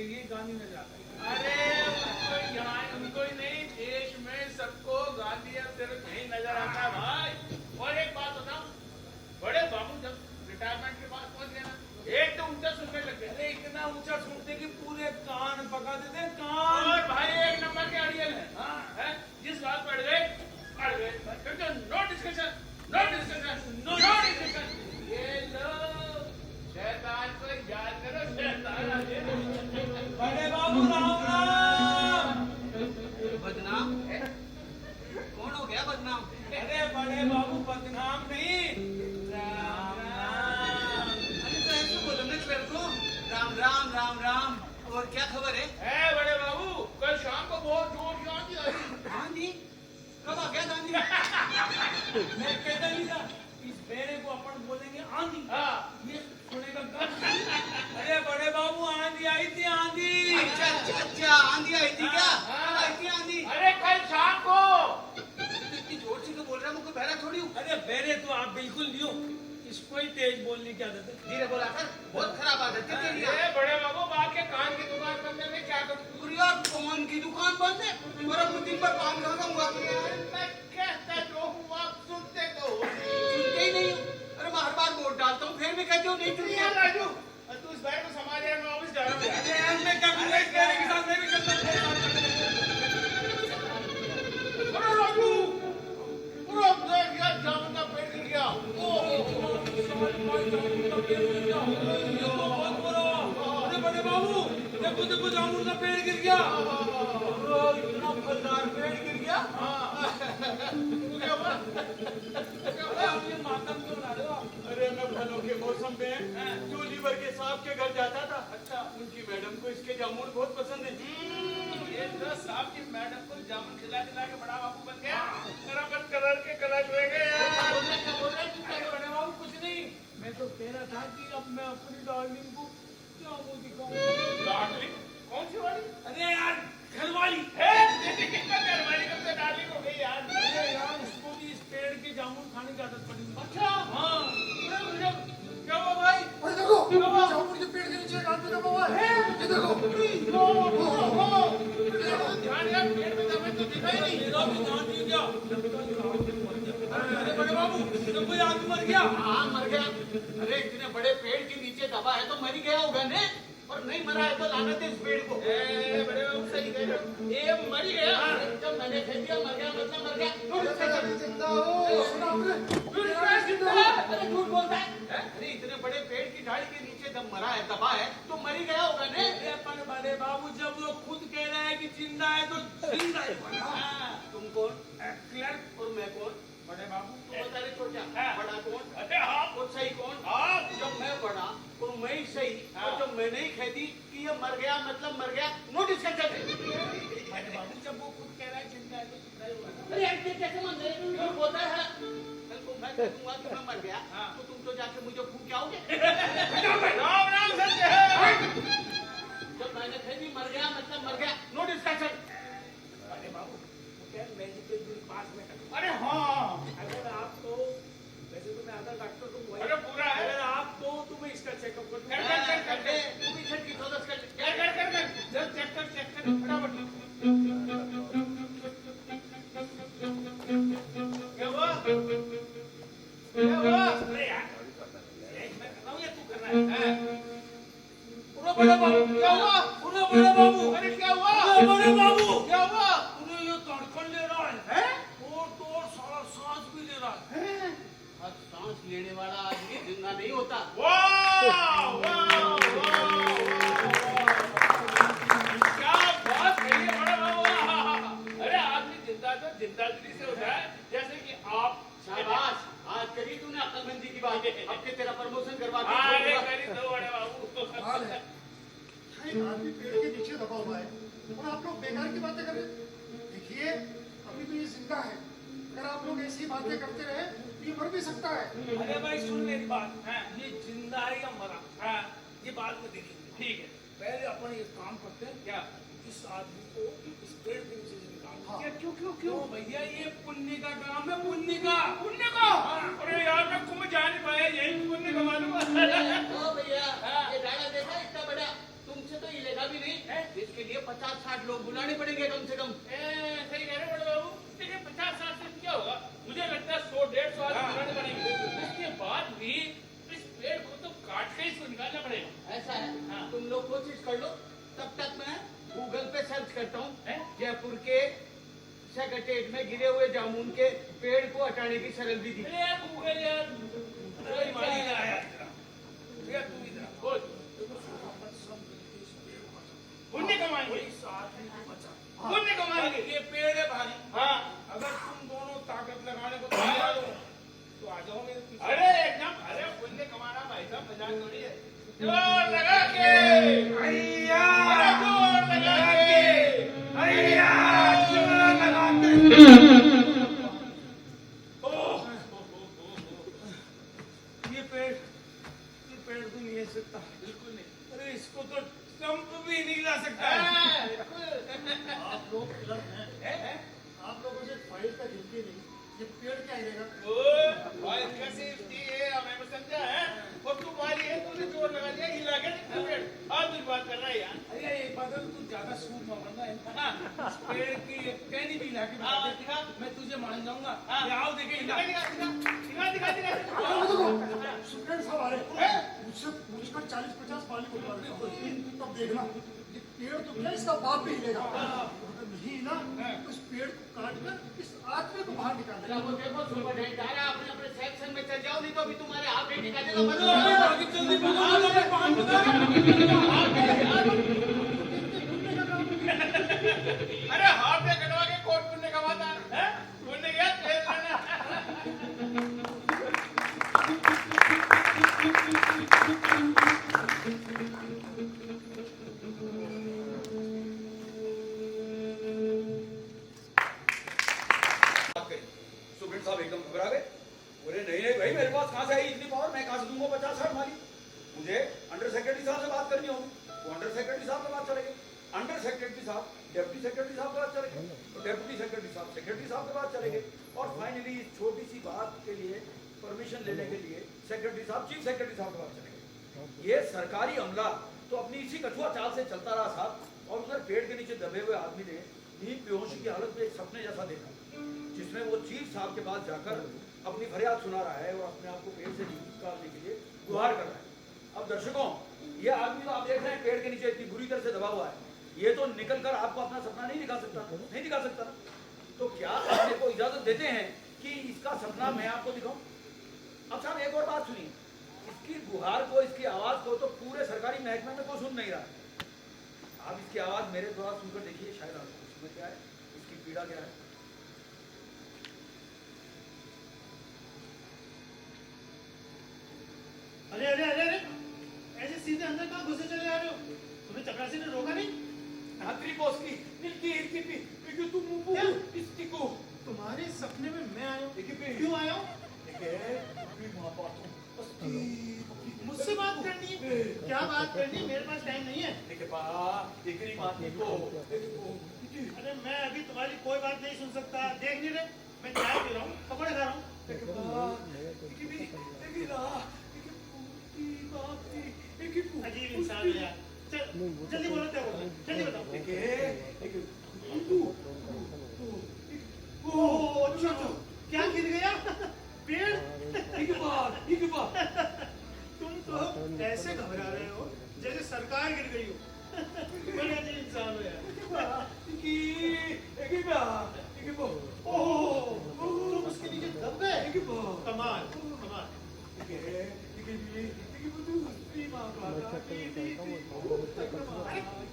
S4: ये गांधी नजर आता है। अरे उनको यहाँ उनको ही नहीं, देश में सबको गांधी अब सिर्फ यही नजर आता है भाई। और एक बात बताऊं, बड़े बाबू जब रिटायरमेंट के बाद पहुंच गए ना, एक तो ऊंचा सुनने लग गए।
S3: अरे इतना ऊंचा सुनते कि पूरे कान पका देते कान।
S4: और भाई एक नंबर के अड़ियल है। हाँ है, जिस बात पर अड़ गए फिर तो no discussion, no discussion, no discussion. ये लो शैतान को याद करो, शैतान आ गया।
S3: बड़े बाबू राम राम।
S6: बदनाम कौन हो गया बदनाम?
S3: अरे बड़े बाबू बदनाम नहीं, राम राम।
S6: अरे तो ऐसे बोलो ना मेरे को, राम राम राम राम। और क्या खबर है?
S4: बड़े बाबू कल शाम को बहुत जोर की आंधी आई।
S6: गांधी कब आ गया गांधी?
S3: मैं कहता नहीं था इस बेरे को अपन बोलेंगे आंधी।
S4: हाँ
S3: ये सुनेगा गांधी। अरे बड़े बाबू आंधी आई थी आंधी।
S6: अच्छा अच्छा अच्छा, आंधी आई थी क्या?
S4: हाँ।
S6: कब आई थी आंधी?
S4: अरे कल शाम को।
S6: तो इतनी जोर से क्यों बोल रहा है? मुझको बहरा थोड़ी हूँ।
S3: अरे बेरे तो आप बिल्कुल नहीं हो, इसको ही तेज बोलने की आदत है।
S6: धीरे बोला कर, बहुत खराब आदत है तेरी।
S4: अरे बड़े बाबू बात के कान की दुकान बंद है, मैं क्या करूँ?
S6: पूरी यार पान की दुकान बंद है, और अब दिन भर पान खाऊंगा।
S4: मैं कहता जो हूँ आप सुनते तो हो नहीं।
S6: सुनते ही नहीं हो। अरे मैं हर बार वोट डालता हूँ, फिर भी कहते हो नहीं सुनते।
S4: यार राजू, तू इस बैग को संभाल यार, मैं ऑफिस जा रहा हूँ।
S3: अरे यार मैं क्या करूँगा इस बेरे के साथ, मैं भी चलता हूँ।
S4: अरे राजू, पूरा देख यार जामुन का पेड़ गिर गया।
S3: अरे बड़े बाबू देखो देखो जामुन का पेड़ गिर गया।
S6: इतना फलदार पेड़ गिर गया।
S4: क्या हुआ?
S3: ये मातम क्यों ला रहे हो आप?
S6: अरे मैं फलों के मौसम में जो लीवर के साहब के घर जाता था। अच्छा, उनकी मैडम को इसके जामुन बहुत पसंद है।
S4: ये तो साहब की मैडम को जामुन खिला खिला के बड़ा बाबू बन गया। बराबर कलर के कलर हुए गए यार।
S3: अरे बड़े बाबू कुछ नहीं, मैं तो कह रहा था कि अब मैं अपनी डार्लिंग को क्या मुंह दिखाऊं।
S4: डार्लिंग? कौन सी वाली?
S3: अरे यार घरवाली।
S4: घरवाली कब से डार्लिंग हो गई यार?
S3: अरे यार उसको भी इस पेड़ के जामुन खाने की आदत पड़ी है।
S4: अच्छा
S3: हाँ।
S4: क्या हुआ भाई?
S5: अरे देखो जामुन के पेड़ के नीचे एक आदमी दबा हुआ है। ये देखो।
S4: ध्यान यार, पेड़ में दबे तो दिखाई नहीं।
S3: मेरा भी ध्यान नहीं गया। अरे बड़े बाबू तो कोई आदमी मर गया।
S6: हाँ मर गया। अरे इतने बड़े पेड़ के नीचे दबा है तो मर ही गया होगा ने, और नहीं मरा है तो लानत है इस पेड़ को।
S4: बड़े बाबू सही कह रहे हो। ये मर गया।
S6: जब मैंने कह दिया मर गया मतलब मर गया।
S5: अरे जिंदा हो, सुना आपने?
S6: अरे झूठ बोलता है। अरे इतने बड़े पेड़ की डाली के नीचे जब मरा है दबा है तो मर ही गया होगा ने।
S3: अरे पर बड़े बाबू जब वो खुद कह रहा है कि जिंदा है तो जिंदा है।
S6: तुम कौन? क्लर्क। और मैं कौन?
S4: बड़े बाबू
S6: तू बता रे छोटा, बड़ा कौन?
S4: अरे आप
S6: और सही कौन?
S4: आप
S6: जब मैं बड़ा तो मैं ही सही, और जब मैंने ही कह दी कि ये मर गया मतलब मर गया, नो डिस्कशन।
S4: बड़े बाबू जब वो खुद कह रहा है जिंदा है तो जिंदा ही होगा।
S6: अरे ऐसे कैसे मान रहे? झूठ बोलता है। कल को मैं कह दूंगा कि मैं मर गया तो तुम तो जाके मुझे फूंक के आओगे।
S4: राम राम सत्य है।
S6: जब मैंने कह दी मर गया मतलब मर गया, नो डिस्कशन।
S4: अरे बाबू क्या मेडिकल बिल पास में कर। अरे हाँ,
S3: अगर आप तो वैसे तो मैं आधा डॉक्टर को
S4: अरे पूरा है।
S3: अगर आप तो मैं इसका चेकअप कर दूं।
S6: कर दे, तू भी छठ की सोदस कर ले।
S4: कर जब चेक कर फटाफट। क्या हुआ? क्या हुआ? अरे यार मैं कर रहा हूँ या तू कर रहा है?
S3: पूरा बड़े बाबू
S4: क्या हुआ?
S3: पूरा बड़े बाबू
S4: अरे क्या हुआ?
S3: पूरा बड़े बाबू
S4: क्या हुआ?
S3: पूरे ये धड़कन ले रहा है। तो सारा सांस भी ले रहा है।
S6: अब सांस लेने वाला आदमी जिंदा नहीं होता।
S4: वाह वाह वाह क्या बात कही है बड़ा बाबू। अरे आदमी जिंदा तो जिंदादिली से होता है, जैसे कि आप।
S6: शाबाश, आज करी तूने अक्लमंदी की बात। अब के तेरा प्रमोशन करवा के
S4: अरे
S6: छोड़ूंगा।
S4: करी दो बड़े बाबू।
S5: हाल है। एक आदमी पेड़ के नीचे दबा हुआ है और आप लोग बेकार की बातें कर रहे हैं। देखिए अभी तो ये जिंदा है, अगर आप लोग ऐसी बातें करते रहे तो ये मर भी सकता है।
S3: अरे भाई सुन मेरी बात। ये जिंदा है या मरा ये बात में देखेंगे।
S4: ठीक है।
S3: पहले अपन ये काम करते हैं,
S4: क्या?
S3: इस आदमी को इस पेड़ के नीचे से निकालना।
S5: हाँ।
S4: क्या क्यों
S3: क्यों भैया ये पुण्य का काम है, पुण्य का।
S4: पुण्य का? अरे यार मैं कुछ जा नहीं पाया, यही पुण्य कमा लूंगा।
S6: ओ भैया, ये डाला देखा इतना बड़ा, तुमसे तो हिलेगा भी नहीं। 50-60 लोग बुलाने पड़ेंगे कम से कम।
S4: सही कह रहे बड़े बाबू, लेकिन 50-60 से क्या होगा? मुझे लगता है 100-150 आदमी बुलाने पड़ेंगे। इसके बाद भी इस पेड़ को तो काट के इसको निकालना पड़ेगा।
S6: ऐसा है?
S4: हाँ।
S6: तुम लोग कोशिश कर लो, तब तक मैं गूगल पे सर्च करता हूँ।
S4: हैं?
S6: जयपुर के सेक्रेटेरिएट में गिरे हुए जामुन के पेड़ को हटाने की सरल विधि।
S4: अरे यार गूगल यार, कोई मानी ना आया तेरा। भैया तू इधर बोल। पुण्य कमाएंगे, पुण्य कमाएंगे।
S2: ये पेड़ है भारी,
S4: हाँ,
S2: अगर तुम दोनों ताकत लगाने को तैयार हो तो आ जाओ मेरे पीछे।
S4: अरे एकदम, अरे पुण्य कमाना भाई साहब मजाक थोड़ी है। जोर लगा के,
S2: हैया,
S4: अरे जोर लगा के,
S2: हैया, जोर लगा के। ये पेड़ तो नहीं ले सकता, बिल्कुल नहीं। अरे इसको तो स्टंप भी नहीं ला सकता है।
S5: आप लोग क्लर्क हैं, आप लोगों से फाइल का गिनती नहीं, ये पेड़ क्या हिलेगा?
S4: भाई कैसी थी ये हमें समझा है, और तू मारी है, तूने जोर लगा दिया, हिला के पेड़। आज तू बात कर रहा है यार।
S2: अरे ये बादल तू ज्यादा सूद में बनना है। इस पेड़ की एक टहनी भी ला के बता दे,
S4: दिखा।
S2: मैं तुझे मान जाऊंगा।
S4: हाँ।
S2: ये आओ देखे
S4: दिखा दिखा दिखा दिखा।
S5: सुप्रीम साहब आ रहे हैं, मुझसे पूछकर 40-50 पाली बुलवा रहे हैं। तब देखना, ये पेड़ तो क्या इसका बाप भी हिलेगा। अगर नहीं ना तो इस पेड़ को काट कर इस आदमी को बाहर निकाल देगा।
S6: वो देखो सुपरटेंडेंट आ रहा है, अपने अपने सेक्शन में चल जाओ, नहीं तो अभी तुम्हारे हाथ नहीं निकालेगा।
S2: जल्दी बना।
S4: अरे हाथ में कटवा के कोट पुण्य कमाता है, पुण्य क्या तेल लेना।
S3: सुप्रीम साहब एकदम घबरा गए। बोले नहीं नहीं भाई, मेरे पास कहाँ से आई इतनी पावर, मैं कहाँ से दूंगा 50-60 माली। मुझे अंडर सेक्रेटरी साहब से बात करनी होगी, तो अंडर सेक्रेटरी साहब के पास चले गए। अंडर सेक्रेटरी साहब डेप्टी सेक्रेटरी साहब के पास चले गए, तो डेप्टी सेक्रेटरी साहब सेक्रेटरी साहब के पास चले गए, और फाइनली इस छोटी सी बात के लिए परमिशन लेने के लिए सेक्रेटरी साहब चीफ सेक्रेटरी साहब के पास चले गए। ये सरकारी अमला तो अपनी इसी कछुआ चाल से चलता रहा साहब, और उधर पेड़ के नीचे दबे हुए आदमी ने नींद बेहोशी की हालत में एक सपने जैसा देखा, जिसमें वो चीफ साहब के पास जाकर अपनी फरियाद सुना रहा है और अपने आप को पेड़ से निकालने के लिए गुहार कर रहा है। अब दर्शकों, ये आदमी तो आप देख रहे हैं पेड़ के नीचे इतनी बुरी तरह से दबा हुआ है, ये तो निकल कर आपको अपना सपना नहीं दिखा सकता। तो क्या आप मेरे को इजाजत देते हैं कि इसका सपना मैं आपको दिखाऊं? अब साहब एक और बात सुनिए, इसकी गुहार को, इसकी आवाज को तो पूरे सरकारी महकमे में कोई सुन नहीं रहा है। आप इसकी आवाज मेरे द्वारा सुनकर देखिए, शायद आपको समझ क्या है, इसकी पीड़ा क्या है।
S5: अरे अरे अरे अरे, ऐसे सीधे अंदर कहाँ घुसे चले आ रहे हो? तुम्हें चपरासी ने रोका नहीं?
S3: रात्रि पोस्की निल्की इल्की पी तू मुंबू
S5: क्या?
S3: इस्तिको
S5: तुम्हारे सपने में मैं आया हूँ।
S3: देखिए
S5: क्यों आया हूँ?
S3: देखिए
S5: मुझसे बात करनी है? क्या बात करनी है? मेरे पास टाइम नहीं है। अरे मैं अभी तुम्हारी कोई बात नहीं सुन सकता। देख नहीं रहे, मैं चाय पी रहा हूँ, पकौड़े खा रहा हूँ। अजीब इंसान है यार। चल जल्दी बोलो, क्या बोलो, जल्दी बताओ। ओह अच्छा अच्छा, क्या गिर गया? पेड़? तुम तो ऐसे घबरा रहे हो जैसे सरकार गिर गई हो। बड़े अजीब इंसान हो यार। ओह तुम उसके नीचे दब गए? कमाल कमाल।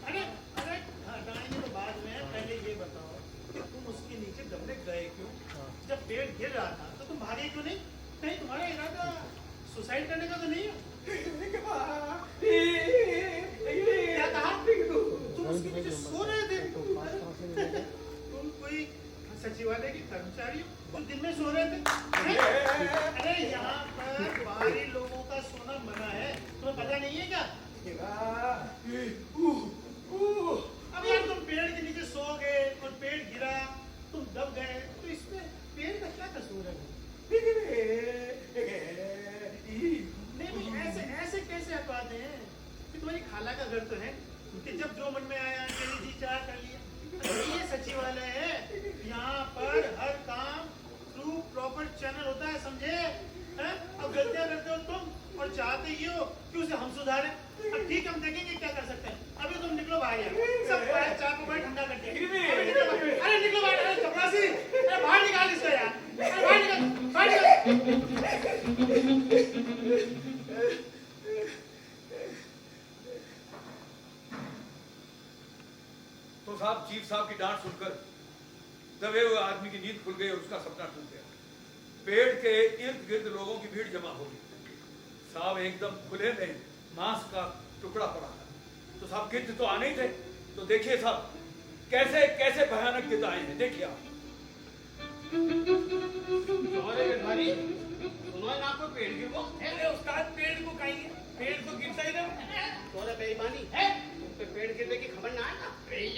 S5: अरे अरे अरे हटाएंगे तो बाद में, पहले ये बताओ कि तुम उसके नीचे दबने गए क्यों? जब पेड़ गिर रहा था तो तुम भागे क्यों नहीं? कहीं तुम्हारा इरादा सुसाइड करने का तो नहीं है? क्या कहा? तुम उसके नीचे सो रहे थे? तुम कोई सचिवालय के कर्मचारी हो, तुम दिन में सो रहे थे? अरे यहाँ पर बाहरी लोगों का सोना मना है, तुम्हें पता नहीं है क्या? अब यार तुम पेड़ के नीचे सो गए और पेड़ गिरा, तुम दब गए, तो इसमें पेड़ का क्या कसूर है? नहीं ऐसे ऐसे कैसे हटवाते हैं? कि तुम्हारी खाला का घर तो है कि जब जो मन में आया चली जी चाय प्रॉपर चैनल होता है, समझे? हैं? अब गलतियां करते हो तुम और चाहते ये हो कि उसे हम सुधारें। अब ठीक है, हम देखेंगे क्या कर सकते हैं। अभी तुम निकलो बाहर यार, सब चाय को बड़ा ठंडा कर दिया। अभी निकलो बाहर। अरे निकलो बाहर, अरे चपरासी, अरे बाहर निकाल इसको यार, अरे बाहर निकाल, बाहर निकाल।
S3: तो साहब चीफ साहब की डांट सुनकर दबे हुए आदमी की नींद खुल गई और उसका सपना टूट गया। पेड़ के इर्द गिर्द लोगों की भीड़ जमा हो गई। साहब एकदम खुले में मांस का टुकड़ा पड़ा था। तो साहब गिद्ध तो आने ही थे। तो देखिए साहब कैसे कैसे भयानक गिद्ध आए हैं, देखिए आप।
S6: सुनो ना आपको पेड़ गिर को।
S2: अरे उस्ताद पेड़ को कहीं है, पेड़ तो गिरता ही ना।
S6: तोरा बेईमानी है, तुम पे पेड़ गिरने की खबर ना आना।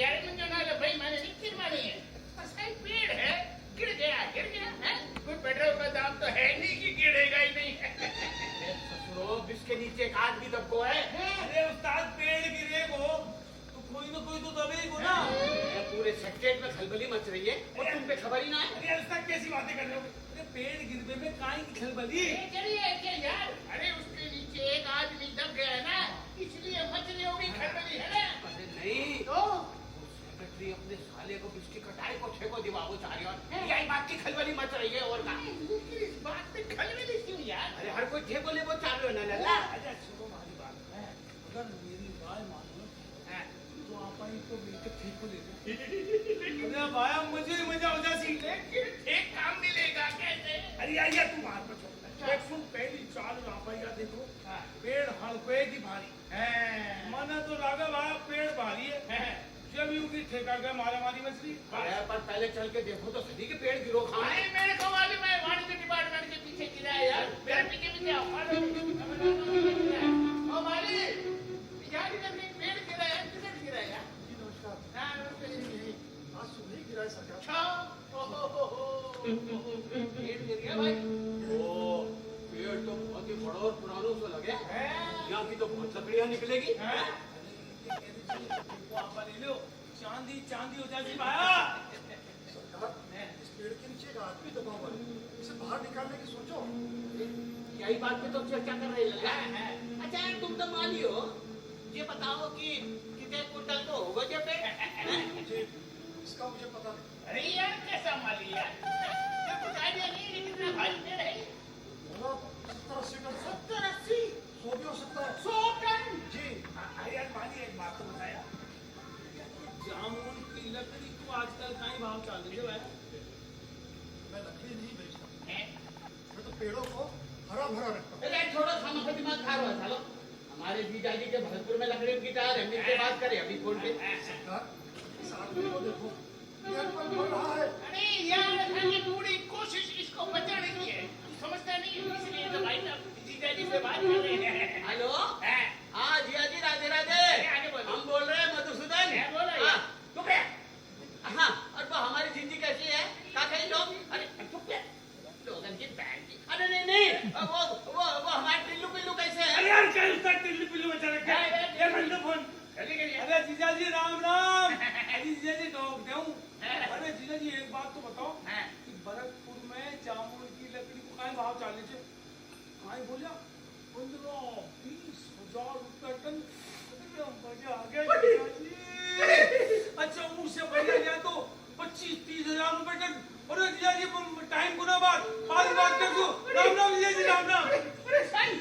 S4: यार मुझे ना ले भाई, मैंने नहीं गिरवानी है। असल पेड़ है, गिर गया है। कोई पेट्रोल का दाम तो है नहीं कि गिरेगा ही नहीं।
S6: ससुरो, जिसके नीचे एक आदमी दबको है।
S2: अरे उस्ताद पेड़ गिरे को तो कोई ना कोई तो दबे को ना।
S6: पूरे सेक्रेट में खलबली मच रही है और तुम पे खबर ही ना है।
S2: अरे उस्ताद कैसी बातें कर रहे हो? अरे पेड़ गिरने में काहे की खलबली?
S4: यार, अरे उसके नीचे एक आदमी दब गया है ना, इसलिए मच रही होगी खलबली, है ना?
S6: अरे नहीं तो सेक्रेटरी अपने साले को बिस्की कटाई को छेको दिवाओ चाह रही है। यही बात की खलबली मच रही है और का।
S4: लेकिन इस बात में खलबली क्यों यार?
S6: अरे हर कोई छेको ले वो चाह रहे हो ना लल्ला।
S2: अरे सुनो हमारी बात है, अगर मेरी राय मानो तो आप ही को मिलकर ठीक को ले लो। अरे भाया मुझे मजा हो जासी।
S4: लेकिन एक काम मिलेगा कैसे?
S2: अरे आइए तू बाहर पर छोड़। एक सुन पहली चाल रापाइया देखो, पेड़ हड़पे की भारी है। माना तो लागा भाया पेड़ भारी है। जब यूं ठेका गया मारा मारी मछली।
S6: पर पहले चल के देखो तो सही के पेड़ गिरो खाए।
S4: अरे मेरे को मालूम है, वाणिज्य डिपार्टमेंट के पीछे गिरा है यार। मेरे पीछे पीछे आओ। ओ माली, यार इधर एक पेड़ गिरा है, किधर गिरा है यार?
S5: जी नमस्कार।
S4: हाँ, नमस्ते।
S5: आज सुबह ही गिरा है सरकार।
S4: अच्छा, पेड़ गिर गया भाई।
S6: ओ पेड़ तो बहुत ही बड़ा और पुराना सा लगे। यहाँ की तो बहुत लकड़ियाँ निकलेगी।
S2: ले लो, चांदी चांदी हो जाती भाया।
S5: सरकार, इस पेड़ के नीचे एक आदमी दबा हुआ है, इसे बाहर निकालने की सोचो।
S6: यही बात पे तो चर्चा कर रही है। अच्छा यार तुम तो माली हो, ये बताओ कि कितने कुंटल तो होगा जो पे?
S5: मुझे इसका मुझे पता नहीं।
S4: अरे यार कैसा माली यार? ये कुछ आइडिया नहीं है, कितना भारी पेड़ है?
S5: होगा 70-80 टन।
S4: 70-80?
S5: 100 भी हो सकता है।
S4: 100 टन?
S5: जी।
S2: अरे यार मानी एक बात तो बताया, जामुन की लकड़ी को आजकल कहीं भाव चल रही है?
S5: मैं लकड़ी नहीं बेचता,
S4: हैं?
S5: मैं तो पेड़ों को हरा भरा रखता हूँ।
S6: अरे छोड़ो खामा का दिमाग खा रहा है सालो। हमारे जीजाजी के भरतपुर में लकड़ी की टायर है, मिलके बात करें अभी फोन पे।
S5: सरकार, इस आदमी को देखो, ये अनपढ़ बोल रहा है।
S4: अरे यार मैंने पूरी कोशिश इसको बचाने की है, तू समझता नहीं, इसलिए तो भाई साहब जीजाजी से बात कर रहे हैं।
S6: हेलो
S4: हैं?
S6: हाँ जियाजी राधे राधे।
S4: आगे बोलो।
S6: हम बोल रहे हैं मधुसूदन।
S4: हैं, बोलो यार।
S6: हाँ,
S4: चुप रहे।
S6: हाँ और वो हमारी जिंदगी कैसी है? क्या कहीं लोग? अरे
S4: चुप रहे। लोगन की बहन की।
S6: अरे नहीं वो हमारे टिल्लू पिल्लू कैसे है?
S2: अरे यार क्या उसका टिल्लू पिल्लू बचा रखा है? ये बंदो फोन।
S4: जल्दी करिए।
S2: अरे जीजाजी राम राम। अरे जीजाजी टोक दूं। अरे जीजाजी एक बात तो बताओ
S4: हैं?
S2: कि भरतपुर में जामुन की लकड़ी को कहीं भाव चल रही है? कहीं बोलिया 15-20 हजार रुपए टन। अरे मजा आ गया जीजाजी। अच्छा मुझसे बढ़िया गया तो 25-30 हजार रुपए टन। अरे जीजाजी टाइम गुना बाद बात कर दो। राम राम जीजाजी राम राम।
S4: अरे साईं,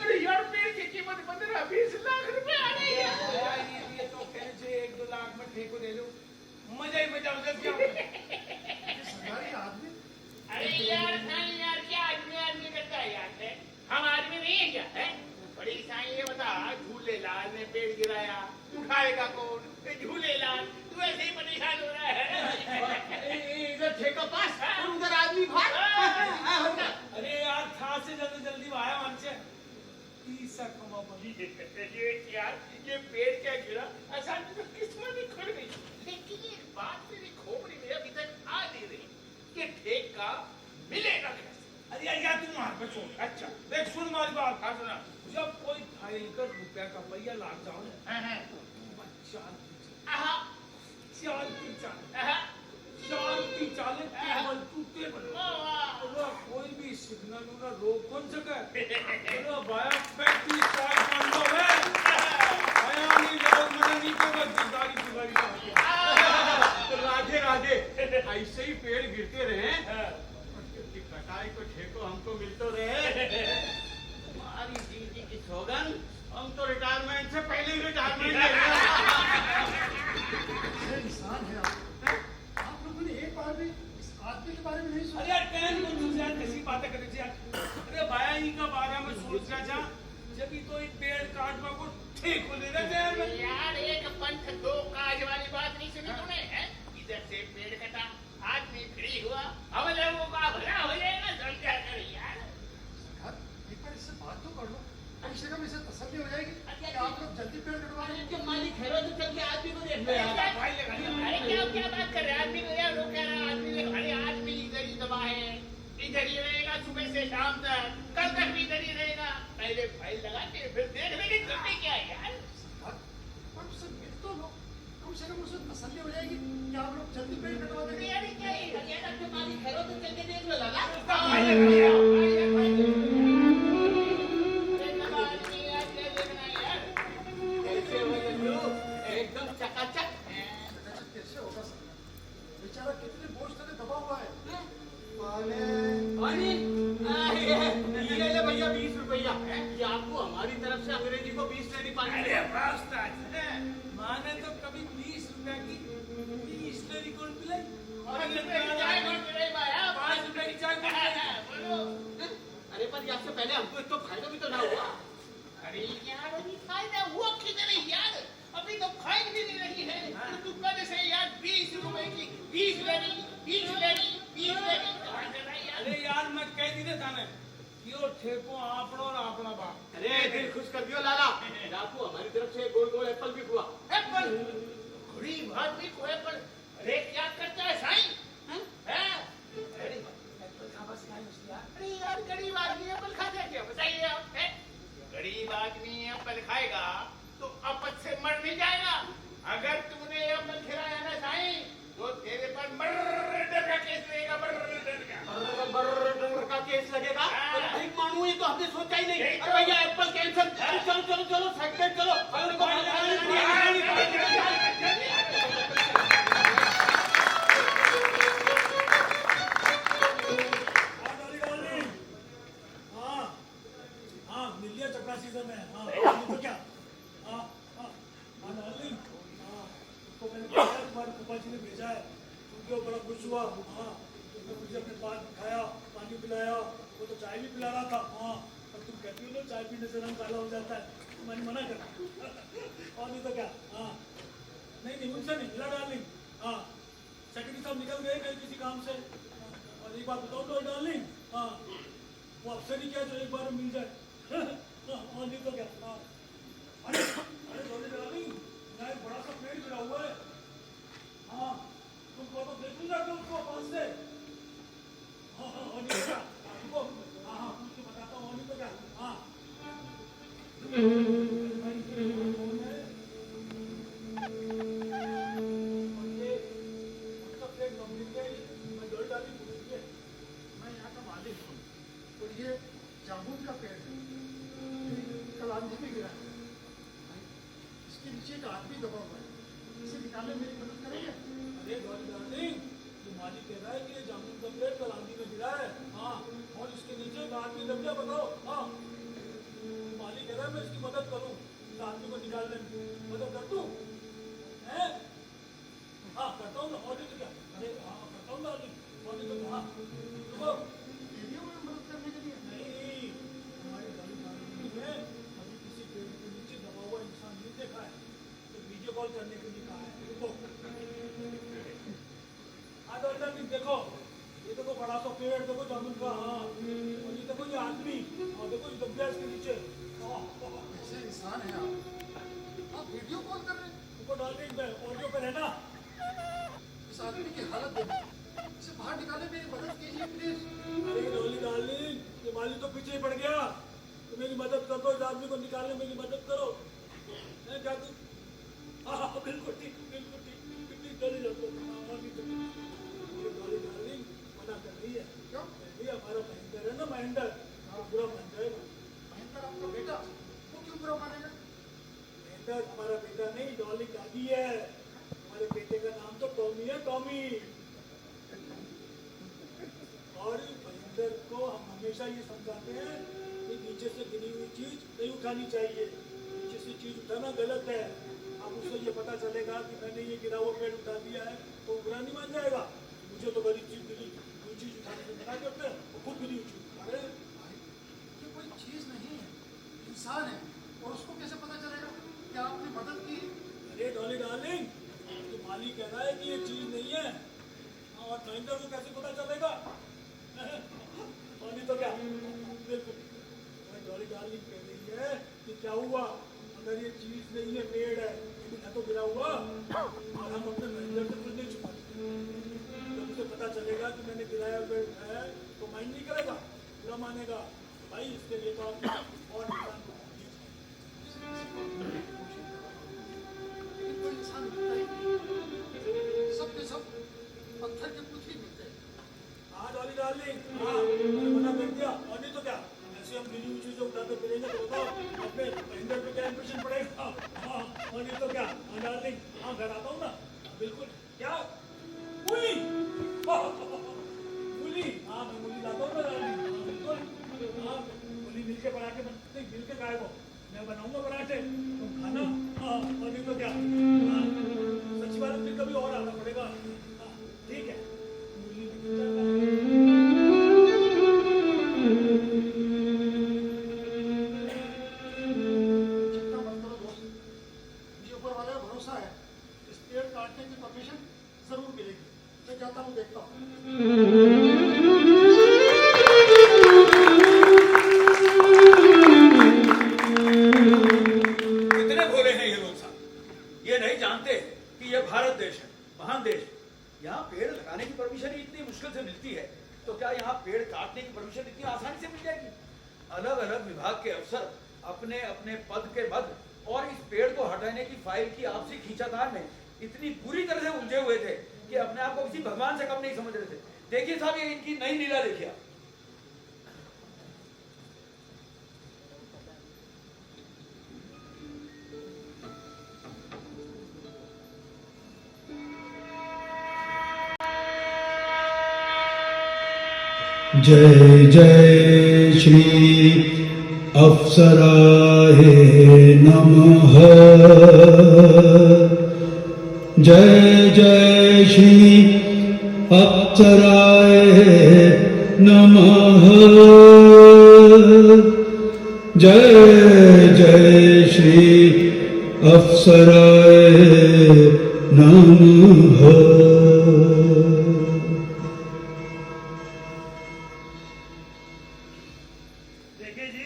S4: अरे यार पेड़ की कीमत 15-20 लाख रुपए आ रही है।
S2: यार ये तो कहने से 1-2 लाख में ठेको दे लो, मजा ही मजा हो जाएगा।
S5: ये सरकारी आदमी
S4: अरे यार साईं यार क्या आदमी करता है यार? हैं? हम आदमी नहीं है क्या? हैं? बड़ी साईं ये बता, झूलेलाल ने पेड़ गिराया, उठाएगा कौन? झूलेलाल, तू ऐसे ही परेशान हो रहा है।
S6: इधर ठेका पास और उधर आदमी भाग।
S2: अरे यार था से जल्दी आया मन से कमा बनी।
S4: ये यार ये पेड़ क्या गिरा, असल में तो किस्मत ही खुल गई। लेकिन एक बात मेरी खोपड़ी में अभी तक आ नहीं रही, ये ठेका मिलेगा कैसे?
S2: अरे यार तुम वहां पे छोड़। अच्छा देख सुन हमारी बात। हाँ सुना। जब कोई फाइल कर रुपया का पहिया लाग जाओ ना, शांति चाले टेबल टू टेबल कोई भी सिग्नल उन्हें रोक कौन सके चलो भाया 35 साल का अनुभव है भाया नहीं लोग मना नहीं के बस जिंदारी तुम्हारी
S6: राधे राधे ऐसे ही पेड़ गिरते रहे उसकी कटाई को ठेको हमको मिलते रहे हमारी जिंदगी की सौगन हम तो रिटायरमेंट से पहले ही रिटायरमेंट ले लिया
S5: ऐसे इंसान है आप लोगों ने एक बार भी इस आदमी के बारे में नहीं
S2: अरे
S5: सोचा
S2: यार कहन को तुझे यार कैसी बातें कर रही थी यार अरे भाया ही का बारे में सोच रहा था जब ही तो एक पेड़ काटवा को ठीक हो ले रहा यार मैं
S6: यार एक पंथ दो काज वाली बात नहीं सुनी तूने हैं इधर से पेड़ कटा आदमी फ्री हुआ अब लोगों का भला हो जाएगा समझा कर यार
S5: एक बार इससे बात तो कर लो कम से कम इसे तसल्ली हो जाएगी कि आप लोग जल्दी पेड़ कटवा
S6: अरे
S5: लें
S6: जब मालिक है तो चल के आदमी को देख लो यार अरे क्या बात कर रहे हैं आदमी को यार लोग कह रहे हैं आदमी ने अरे आदमी इधर ही दबा है इधर ही रहेगा सुबह से शाम तक कल तक भी इधर ही रहेगा पहले फाइल लगाते फिर देखने की जरूरत क्या है यार
S5: पर उससे मिल तो लो कम से कम उसे तसल्ली हो जाएगी कि आप लोग जल्दी पेड़ कटवा
S6: अरे
S5: देंगे
S6: यार क्या है यार अपने मालिक है तो चल के देख लो लगा एकदम चकाचक
S5: कैसे होगा सर बेचारा कितने बोझ तले दबा हुआ है
S6: पानी ये ले भैया 20 रुपया ये आपको हमारी तरफ से अंग्रेजी को 20 लेनी पानी
S2: अरे बस माने तो कभी 20 रुपए की 20 लेनी कौन पिलाई
S6: और चाय कौन पिलाई भाया
S2: 5 रुपए की चाय कौन पिलाई
S6: बोलो अरे पर आपसे पहले हमको एक तो फायदा भी तो ना हुआ अरे यार अभी फायदा हुआ किधर है यार अभी तो खाई भी नहीं रही है तू कल से यार 20 रुपए की 20 लेनी
S2: अरे यार मैं कह दी था ना कि वो ठेको आपड़ो और आपड़ा बाप
S6: अरे दिल खुश कर दियो लाला आपको हमारी तरफ से गोल गोल एप्पल भी हुआ एप्पल गरीब आदमी को एप्पल अरे क्या करता है साईं हैं अरे यार गरीब आदमी एप्पल खाता है क्या बताइए आप गरीब आदमी एप्पल खाएगा तो अपच से मर नहीं जाएगा अगर तूने एप्पल खिलाया ना साईं तो तेरे पर मर्डर का केस लगेगा मर्डर का केस लगेगा भीख मांगू ये तो हमने सोचा ही नहीं अरे भैया एप्पल कैंसिल चलो चलो चलो सेकंड चलो
S2: चपरासी से मैं तो क्या डार्लिंग उसको मैंने तुम्हारे फूफा जी ने भेजा है क्योंकि वो बड़ा खुश हुआ उसने मुझे अपने पास बिठाया पानी पिलाया वो तो चाय भी पिला रहा था और तुम कहती हो ना चाय पीने से रंग काला हो जाता है तो मैंने मना करा और नहीं तो क्या नहीं उनसे नहीं मिला डार्लिंग सेक्रेटरी साहब निकल गए कहीं किसी काम से और एक बात बताओ तो डार्लिंग वो अफसर ही क्या जो एक बार मिल जाए और नहीं तो क्या अरे डार्लिंग एक बड़ा सा पेड़ गिरा हुआ है तुमको तो देखूंगा कि उसको पास से और नहीं तो क्या तुमको पूछ के बताता हूँ और नहीं तो क्या
S5: मैं यहाँ का मालिक हूँ और ये जामुन का पेड़ है कल आंधी में गिरा है इसके नीचे एक आदमी दबा हुआ है इसे निकालने में मेरी मदद करेंगे
S2: अरे डार्लिंग तो मालिक कह रहा है कि ये जामुन का पेड़ कल आंधी में गिरा है और इसके नीचे एक आदमी दब गया बताओ मालिक कह रहा है मैं इसकी मदद करूं इस आदमी को निकालने में मदद कर दूं हैं करता हूँ ना और नहीं तो क्या अरे करता हूँ डार्लिंग और नहीं तो क्या देखो
S5: वीडियो में मदद करने के लिए
S2: नहीं हमारे डार्लिंग ने अभी किसी पेड़ के नीचे दबा हुआ इंसान नहीं देखा है तो वीडियो कॉल करने के लिए कहा है देखो डार्लिंग देखो ये देखो बड़ा सा पेड़ देखो जामुन का और ये देखो ये आदमी और देखो ये दब गया इसके नीचे
S5: ऐसे इंसान है आप वीडियो कॉल कर रहे हैं
S2: देखो डार्लिंग मैं ऑडियो पे रहना
S5: इस आदमी की हालत देखो इसे बाहर निकालने में मेरी मदद कीजिए प्लीज
S2: अरे डार्लिंग ये माली तो पीछे ही पड़ गया तो मेरी मदद कर दो इस आदमी को निकालने में मेरी मदद करो क्या तू बिल्कुल ठीक चली जाओ डार्लिंग मना कर रही है
S5: क्यों
S2: हमारा ये समझाते हैं कि नीचे से गिरी हुई चीज नहीं उठानी चाहिए, नीचे से चीज उठाना गलत है। अब उसे ये पता चलेगा कि मैंने ये गिरा हुआ पेड़ उठा दिया है तो वो बुरा नहीं मान जाएगा। मुझे तो गरीब चीज मिली, कोई चीज उठाने से मना करते हैं वो खुद गिरी हुई चीज उठा रहे हैं।
S5: ये कोई चीज नहीं है, इंसान है, और उसको कैसे पता चलेगा कि आपने मदद की?
S2: अरे डॉली डार्लिंग, तो माली कह रहा है कि ये चीज नहीं है, और महेंद्र को कैसे पता चलेगा? माली तो क्या बिल्कुल डॉली डार्लिंग कह रही है कि क्या हुआ अगर ये चीज नहीं है, पेड़ है, लेकिन है तो गिरा हुआ, और हम अपने महेंद्र से कुछ नहीं छुपा सकते। जब उसे पता चलेगा कि मैंने गिराया पेड़ है तो माइंड नहीं करेगा, बुरा मानेगा। भाई इसके लिए तो आप और इंसान को
S5: लेकिन कोई इंसान मिलता ही नहीं, सब के सब पत्थर के पुतले मिलते हैं।
S2: हाँ डॉली डार्लिंग, हाँ मैंने मना कर दिया, और नहीं तो क्या, ऐसे हम गिरी हुई चीजें उठाते फिरेंगे तो बताओ अपने महेंद्र पे क्या इंप्रेशन पड़ेगा? हाँ, और नहीं तो क्या। हाँ डार्लिंग, हाँ घर आता हूँ ना, बिल्कुल। क्या मूली? मूली, हाँ मैं मूली लाता हूँ ना डार्लिंग, हाँ बिल्कुल। हाँ मूली मिलके पराठे बनते, मिलके खाए वो, मैं बनाऊंगा पराठे तुम खाना। हाँ और नहीं तो क्या। हाँ सच्ची बात है, फिर कभी और आना पड़ेगा। हाँ ठीक है, मूली निकल जाएगा।
S5: चिंता मत करो दोस्त, मुझे ऊपर वाले का भरोसा है, इस पेड़ काटने की परमिशन जरूर मिलेगी। मैं जाता हूँ, देखता हूँ।
S3: कितने भोले हैं ये लोग साहब, ये नहीं जानते कि ये भारत देश है, महान देश है। यहाँ पेड़ लगाने की परमिशन ही इतनी मुश्किल से मिलती है, तो क्या यहाँ पेड़ काटने की परमिशन इतनी आसानी से मिल जाएगी? अलग अलग विभाग के अफसर अपने अपने पद के मद और इस पेड़ को हटाने की फाइल की आपसी खींचातान में इतनी बुरी तरह से उलझे हुए थे कि अपने आप को किसी भगवान से कम नहीं समझ रहे थे। देखिए साहब, ये इनकी नई लीला देखिए।
S7: जय जय श्री अप्सराय नमः। जय जय श्री अप्सराय नमः। जय जय श्री अप्सराय नमः।
S5: देखिए जी,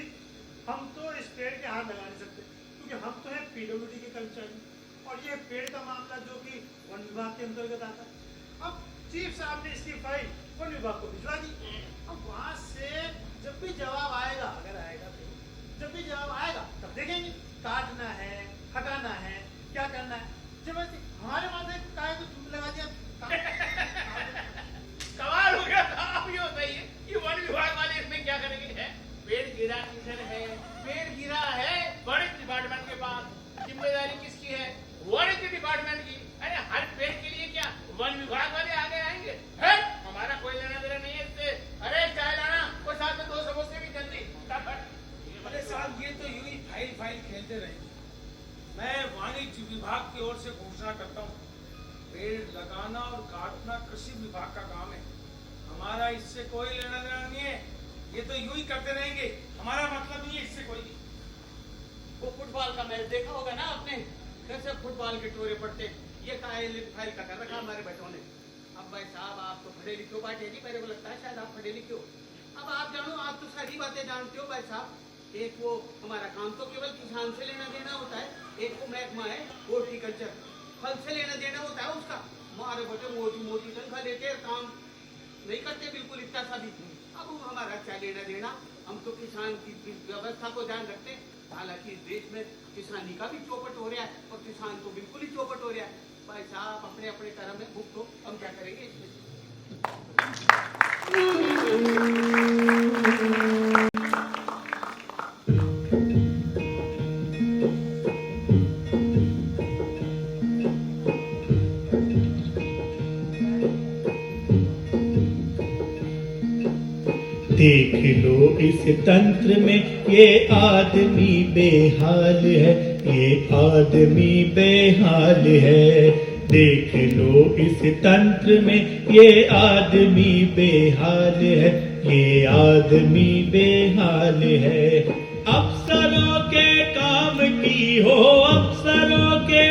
S5: हम तो इस पेड़ के हाथ लगा नहीं सकते, क्योंकि हम तो हैं पीडब्ल्यूडी के कर्मचारी, और ये पेड़ का मामला जो कि वन विभाग के अंतर्गत आता है। अब चीफ साहब ने इसकी फाइल वन विभाग को भिजवा दी। अब वहां से जब भी जवाब आएगा, अगर आएगा तो, जब भी जवाब आएगा तब देखेंगे काटना है, हटाना है, क्या करना है। जब हमारे माथे काय को लगा दिया
S6: सवाल हो गया था। अब ये बताइए कि वन विभाग वाले इसमें क्या करेंगे? है पेड़ गिरा किधर है? पेड़ गिरा है फॉरेस्ट डिपार्टमेंट के पास, जिम्मेदारी किसकी है? फॉरेस्ट डिपार्टमेंट की। अरे हर पेड़ के लिए क्या वन विभाग वाले आगे आएंगे? है हमारा कोई लेना देना नहीं है इससे। अरे चाय लाना, और साथ में 2 समोसे भी जल्दी।
S2: अरे साहब, ये तो यूं ही फाइल खेलते रहेंगे। मैं वाणिज्य विभाग की ओर से घोषणा करता हूँ, पेड़ लगाना और काटना कृषि विभाग का काम है, हमारा इससे कोई लेना देना नहीं है। ये तो यूं ही करते रहेंगे, हमारा मतलब नहीं है इससे कोई नहीं।
S6: वो फुटबॉल का मैच देखा होगा ना आपने, कैसे फुटबॉल के टोरे पड़ते। ये फाइल का कर रखा हमारे बच्चों ने। अब भाई साहब, आप तो पढ़े लिखे हो बाटे जी, मेरे को लगता है शायद आप पढ़े लिखे हो। अब आप जानो, आप तो सारी बातें जानते हो भाई साहब। एक वो हमारा काम तो केवल किसान से लेना देना होता है, एक वो महकमा है हॉर्टिकल्चर, फल से लेना देना होता है उसका। हमारे बच्चे मोटी मोटी तनख्वाह लेके काम नहीं करते बिल्कुल, इतना सा भी। अब हमारा क्या लेना देना, हम तो किसान की व्यवस्था को ध्यान रखते हैं। हालांकि इस देश में किसानी का भी चौपट हो रहा है, और किसान तो बिल्कुल ही चौपट हो रहा है। भाई साहब, अपने अपने कर्म में भुगतो, हम क्या करेंगे इसमें?
S8: देख लो इस तंत्र में ये आदमी बेहाल है, ये आदमी बेहाल है। देख लो इस तंत्र में ये आदमी बेहाल है, ये आदमी बेहाल है। अफसरों के काम की हो, अफसरों के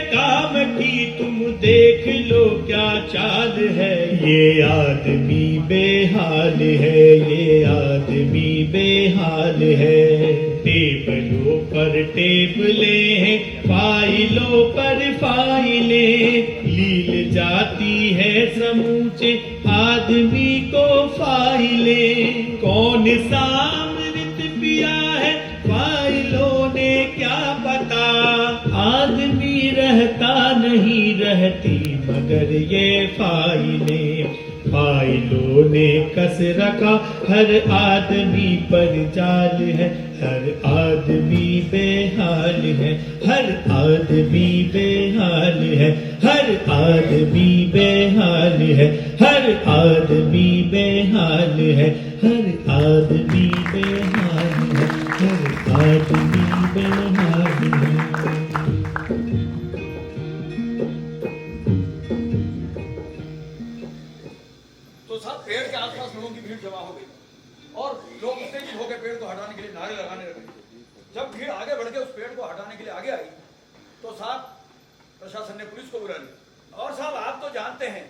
S8: काम की तुम देख लो क्या चाल है। ये आदमी बेहाल है, ये आदमी बेहाल है। टेबलों पर टेबलें हैं, फाइलों पर फाइलें, लील जाती है समूचे आदमी को फाइलें। कौन सा अमृत पिया है फाइलों ने क्या पता, आदमी रहता नहीं रहती मगर ये फाइलें। फाइलों ने कस रखा हर आदमी पर जाल है, हर आदमी बेहाल है, हर आदमी बेहाल है, हर आदमी बेहाल है, हर आदमी बेहाल है, हर आदमी बेहाल है, हर आदमी बेहाल है।
S3: तो साहब पेड़ के आसपास लोगों की भीड़ जमा हो गई और लोग उत्तेजित होकर पेड़ को हटाने के लिए नारे लगाने लगे। जब भीड़ आगे बढ़ के उस पेड़ को हटाने के लिए आगे आई तो साहब प्रशासन ने पुलिस को बुला लिया। और साहब आप तो जानते हैं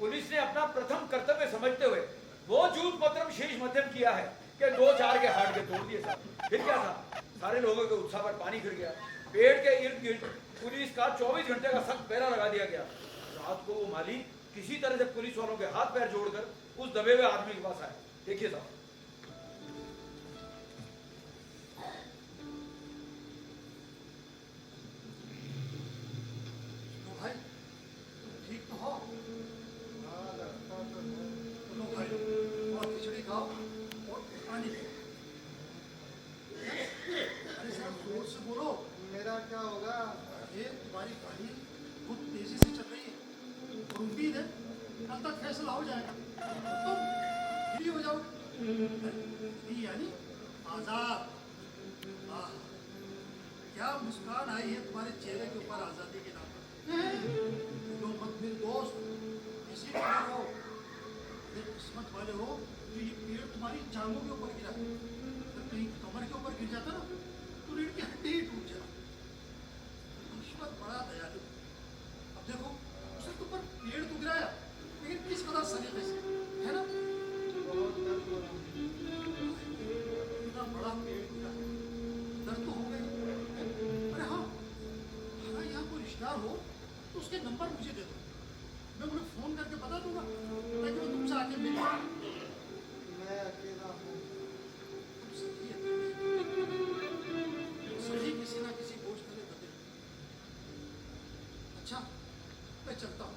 S3: पुलिस ने अपना प्रथम कर्तव्य समझते हुए वो जूत पत्रम शीश मध्यम किया है कि 2-4 के हाथ के तोड़ दिए साहब। फिर क्या था, सारे लोगों के उत्साह पर पानी फिर गया। पेड़ के इर्द गिर्द पुलिस का 24 घंटे का सख्त पहरा लगा दिया गया। रात को वो माली किसी तरह से पुलिस वालों के हाथ पैर जोड़कर उस दबे हुए आदमी के पास आए। देखिए साहब।
S5: तो भाई तुम ठीक तो हो? लो भाई और खिचड़ी खाओ और पानी पियो। अरे सर जोर से बोलो। मेरा क्या होगा? ये तुम्हारी गाड़ी बहुत तेजी से चल रही है, उम्मीद है कल तक फैसला हो जाएगा, तुम फ्री हो जाओगे। यानी आजाद। क्या मुस्कान आई है तुम्हारे चेहरे के ऊपर आजादी के नाम पर। जो मत मेरे दोस्त, इसी तरह हो। ये किस्मत वाले हो जो ये पेड़ तुम्हारी जांघों के ऊपर गिरा। अगर कहीं कमर के ऊपर गिर जाता ना तो रीढ़ की हड्डी ही टूट जाती। ईश्वर बड़ा दयालु। अब देखो उसने तुम पर पेड़ तो गिराया लेकिन किस कदर सलीके से, है ना? इतना बड़ा पेड़ गिरा, दर्द तो हो गए। अरे हाँ, अगर यहाँ कोई रिश्तेदार हो तो उसके नंबर मुझे दे दो, मैं उन्हें फोन करके बता दूंगा ताकि वो तुमसे आके मिल जाए। मैं अकेला हूँ, तुम सही सही किसी ना किसी बोझ तले बदले। अच्छा मैं चलता हूँ,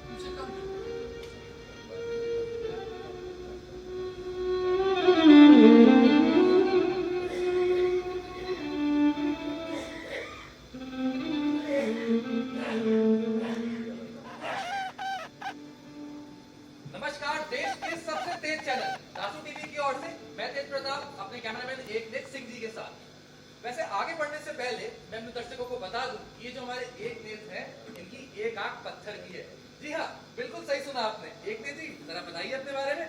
S5: तुमसे कल मिलूंगा।
S9: नमस्कार देश के सबसे तेज चैनल दासू टीवी की ओर से मैं तेज प्रताप अपने कैमरामैन एकनेत सिंह जी के साथ। वैसे आगे बढ़ने से पहले मैं अपने दर्शकों को बता दूं कि ये जो हमारे एकनेत हैं इनकी एक आंख पत्थर की है। जी हाँ, बिल्कुल सही सुना आपने। एकनेत जी जरा बताइए अपने बारे में।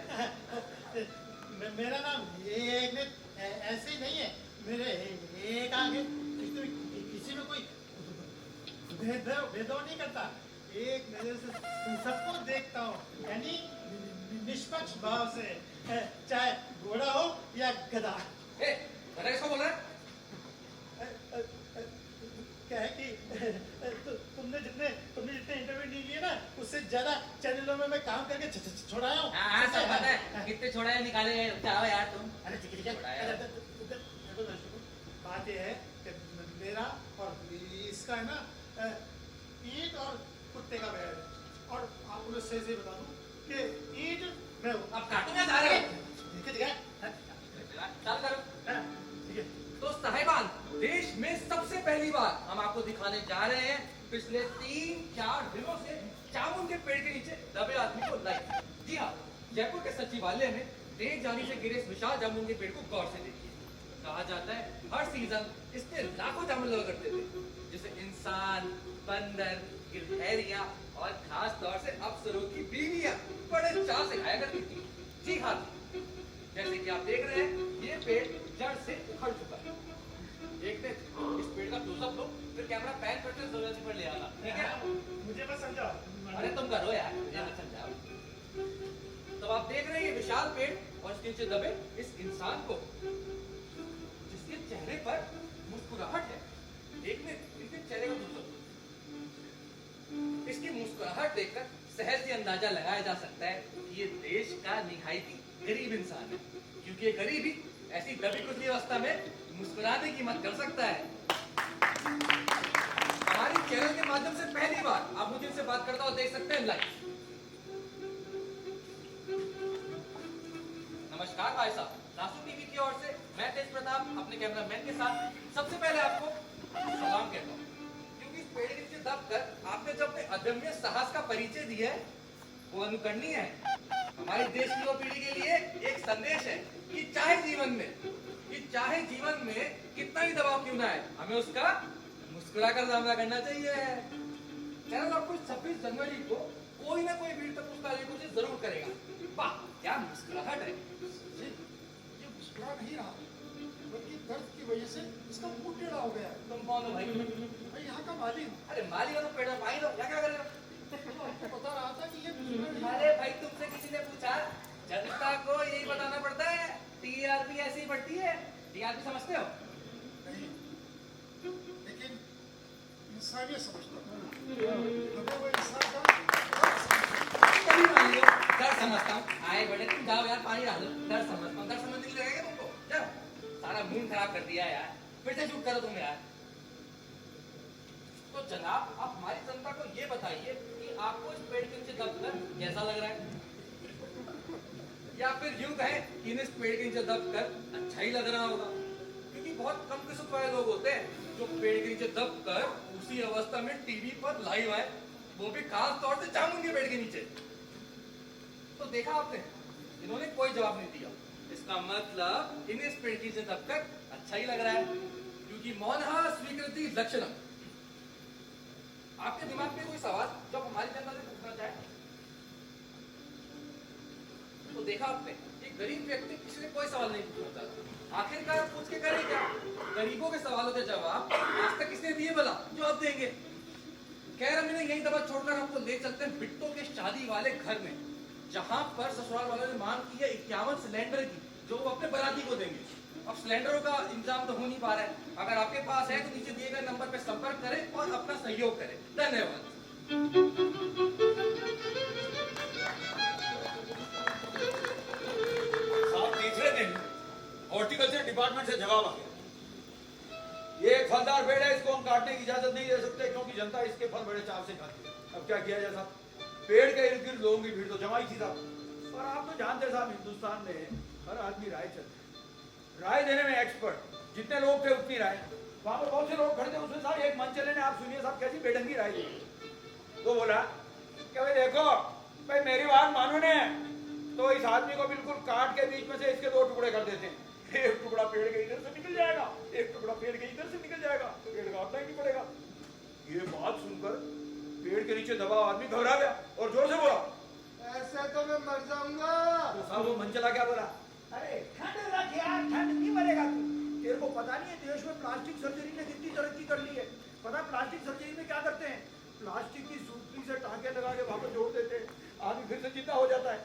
S5: मेरा नाम एकनेत ऐसे ही नहीं है, मेरे एक आंख है। किसी में कोई भेदभाव नहीं करता, एक नजर से सबको देखता हूँ, यानी निष्पक्ष भाव से, चाहे घोड़ा हो या गधा।
S9: जरा इसको बोल रहा है।
S5: क्या है कि तुमने जितने इंटरव्यू नहीं लिए ना उससे ज्यादा चैनलों में मैं काम करके छोड़ाया हूँ।
S9: हाँ सब पता है कितने छोड़ाए निकाले हैं। जाओ यार तुम।
S5: अरे ठीक है, बात यह है कि मेरा और इसका है ना ईंट और कुत्ते का बैर है। और आपको मैं सही बता दूं कि ईंट मैं हूँ।
S9: अब काटूंगा सारे।
S5: ठीक है
S9: चल करो। तो साहिबान, देश में सबसे पहली बार हम आपको दिखाने जा रहे हैं पिछले 3-4 दिनों से जामुन के पेड़ के नीचे दबे आदमी को लाइव। जी हाँ, जयपुर के सचिवालय में तेज जानी से गिरे इस विशाल जामुन के पेड़ को गौर से देखिए। कहा जाता है हर सीजन इस पे लाखों जामुन लगा करते थे, जिसे इंसान, बंदर, गिलहरियां और खास तौर से अप्सरों की बीवियां बड़े चाव से खाया करती थी। जी हाँ, जैसे कि आप देख रहे हैं ये पेड़ जड़ से उखड़ चुका है। एक दिन इस पेड़ का क्लोजअप लो, फिर कैमरा पैन करके जरूरत पर ले आना, ठीक है?
S4: मुझे बस समझाओ।
S9: अरे तुम करो यार, मुझे मत समझाओ। तो आप देख रहे हैं ये विशाल पेड़ और इसके नीचे दबे इस इंसान को, जिसके चेहरे पर मुस्कुराहट है। एक मिनट, इसके चेहरे का दूसरा इसकी मुस्कुराहट देखकर सहज ही अंदाजा लगाया जा सकता है कि ये देश का निहायती गरीब इंसान है, क्योंकि ये गरीब ही ऐसी दबी कुचली अवस्था में मुस्कुराने की मत कर सकता है। हमारी चैनल के माध्यम से पहली बार आप मुझे इनसे बात करता हुआ देख सकते हैं लाइव। नमस्कार भाई साहब, दासू टीवी की ओर से मैं तेज प्रताप अपने कैमरामैन के साथ सबसे पहले आपको सलाम कहता हूँ, क्योंकि इस पेड़ के नीचे दबकर आपने जो अपने अदम्य साहस का परिचय दिया है वो अनुकरणीय है। हमारे देश की युवा पीढ़ी के लिए एक संदेश है कि चाहे जीवन में कितना ही दबाव क्यों ना आए, हमें उसका मुस्कुराकर सामना करना चाहिए। चैनल आपको 26 जनवरी को कोई ना कोई वीर तक उसका रिपोर्ट जरूर करेगा। वाह क्या मुस्कुराहट है।
S5: ये मुस्कुरा नहीं रहा, बल्कि दर्द की वजह से इसका मुंह टेढ़ा हो गया है।
S9: तुम कौन हो भाई?
S5: मैं यहाँ का माली हूँ।
S9: अरे माली का तो पेड़ में पानी दो, क्या कर रहे हो?
S5: तो आपको बता रहा था कि ये मुस्कुरा नहीं
S9: अरे भाई तुमसे किसी ने पूछा? जनता को यही बताना पड़ता है, टीआरपी ऐसी ही बढ़ती है। टीआरपी समझते हो?
S5: नहीं, लेकिन इंसानियत समझता हूँ। दबे हुए इंसान का
S9: कभी मान लो डर समझता हूँ। आए बड़े तुम जाओ यार, पानी डालो। डर समझता हूँ, डर समझने के लिए लगेगा तुमको? जाओ, सारा मूड खराब कर दिया यार, फिर से शूट करो तुम यार। तो जनाब आप हमारी जनता को ये बताइए कि आपको इस पेड़ के नीचे दबकर कैसा लग रहा है, या फिर यूं कहें कि इस पेड़ के नीचे दबकर अच्छा ही लग रहा होगा, क्योंकि बहुत कम किस्मत वाले लोग होते हैं जो पेड़ के नीचे दबकर उसी अवस्था में टीवी पर लाइव आए, वो भी खास तौर से जामुन के पेड़ के नीचे। तो देखा आपने, इन्होंने कोई जवाब नहीं दिया। इसका मतलब इन्हें इस पेड़ के नीचे दबकर अच्छा ही लग रहा है, क्योंकि मौनः स्वीकृति लक्षणम। आपके दिमाग में कोई सवाल जो आप हमारी जनता से पूछना चाहे? तो देखा आपने, एक गरीब व्यक्ति किसी ने कोई सवाल नहीं पूछना चाहता, आखिरकार पूछ के करे क्या? गरीबों के सवालों के जवाब आज तक किसने दिए भला जो आप देंगे? खैर हम इन्हें यही दबा छोड़कर आपको ले चलते हैं बिट्टो के शादी वाले घर में, जहां पर ससुराल वालों ने मांग की है 51 सिलेंडर की, जो वो अपने बराती को देंगे। अब सिलेंडरों का इंतजाम तो हो नहीं पा रहा है, अगर आपके पास है तो नीचे दिए गए नंबर पर संपर्क करें और अपना सहयोग करें। धन्यवाद।
S3: साहब तीसरे दिन हॉर्टिकल्चर डिपार्टमेंट से जवाब आ गया। ये एक फलदार पेड़ है, इसको हम काटने की इजाजत नहीं दे सकते क्योंकि जनता इसके फल बड़े चाव से खाती है। अब क्या किया जाए साहब? पेड़ के इर्द गिर्द लोगों की भीड़ तो जमा ही थी साहब। और आप तो जानते हैं साहब, हिंदुस्तान में हर आदमी राय चलता है, राय देने में एक्सपर्ट। जितने लोग थे उतनी राय। वहां पर बहुत से लोग खड़े थे, उसमें साहब एक मंच चले ने, आप सुनिए साहब कैसी बेढंगी राय दी। तो बोला कि भाई देखो भाई मेरी बात मानो ने, तो इस आदमी को बिल्कुल काट के बीच में से इसके 2 टुकड़े कर देते हैं। एक टुकड़ा पेड़ के इधर से निकल जाएगा, एक टुकड़ा पेड़ के इधर से निकल जाएगा, पेड़ काटना ही नहीं पड़ेगा। ये बात सुनकर पेड़ के नीचे दबा आदमी घबरा गया और जोर से बोला,
S5: ऐसे तो मैं मर जाऊंगा।
S3: तो साहब वो मंचला क्या बोला, अरे ठंड रख यार, ठंड नहीं मरेगा तू। तेरे को पता नहीं है देश में प्लास्टिक सर्जरी ने कितनी तरक्की कर ली है? पता प्लास्टिक सर्जरी में क्या करते हैं? प्लास्टिक की सूतली से टांके लगा के वापस जोड़ देते हैं, आदमी फिर से जिंदा हो जाता है।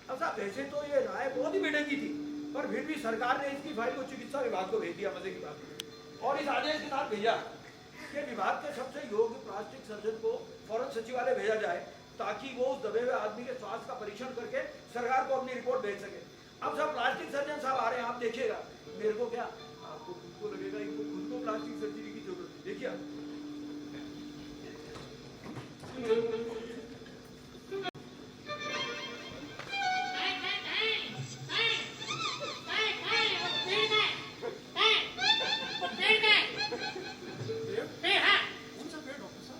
S3: अब साहब वैसे तो ये राय बहुत ही बेढंगी थी, पर फिर भी सरकार ने इसकी फाइल को चिकित्सा विभाग को भेज दिया, मजे की बात। और इस आदेश के साथ भेजा कि विभाग के सबसे योग्य प्लास्टिक सर्जन को फौरन सचिवालय भेजा जाए, ताकि वो उस दबे हुए आदमी के स्वास्थ्य का परीक्षण करके सरकार को अपनी रिपोर्ट भेज सके। अब सब प्लास्टिक सर्जन साहब आ रहे हैं, आप देखिएगा। मेरे को क्या, आपको खुद को लगेगा इनको खुद को प्लास्टिक सर्जरी की जरूरत है। देखिए
S5: कौन सा पेड़ डॉक्टर साहब?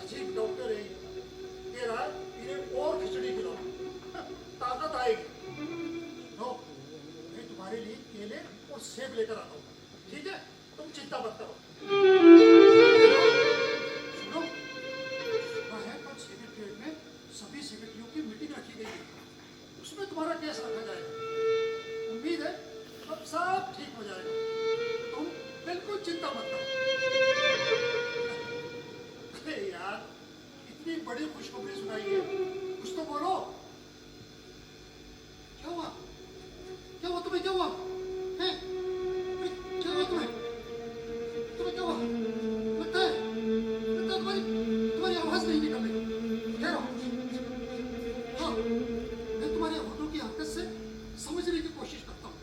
S5: अजीब डॉक्टर है ये। कह रहा है इन्हें और खिचड़ी खिलाओ, ताकत आएगी। नो, मैं तुम्हारे लिए केले और सेब लेकर आता हूँ, ठीक है? तुम चिंता मत करो। सुनो, सुबह है कल सेक्रेटरीट में सभी सेक्रेटरियों की मीटिंग रखी गई है। उसमें तुम्हारा केस रखा जाएगा। उम्मीद है अब सब ठीक हो जाएगा। तुम बिल्कुल चिंता मत करो। अरे यार, इतनी बड़ी खुशखबरी सुनाई है, कुछ तो बोलो। क्या हुआ? क्या हुआ तुम्हें? क्या हुआ? हैं? अरे, क्या हुआ तुम्हें? तुम्हें क्या हुआ? लगता है तुम्हारी आवाज नहीं निकल रही। ठहरो। हाँ, मैं तुम्हारे होठों की हरकत से समझने की कोशिश करता हूँ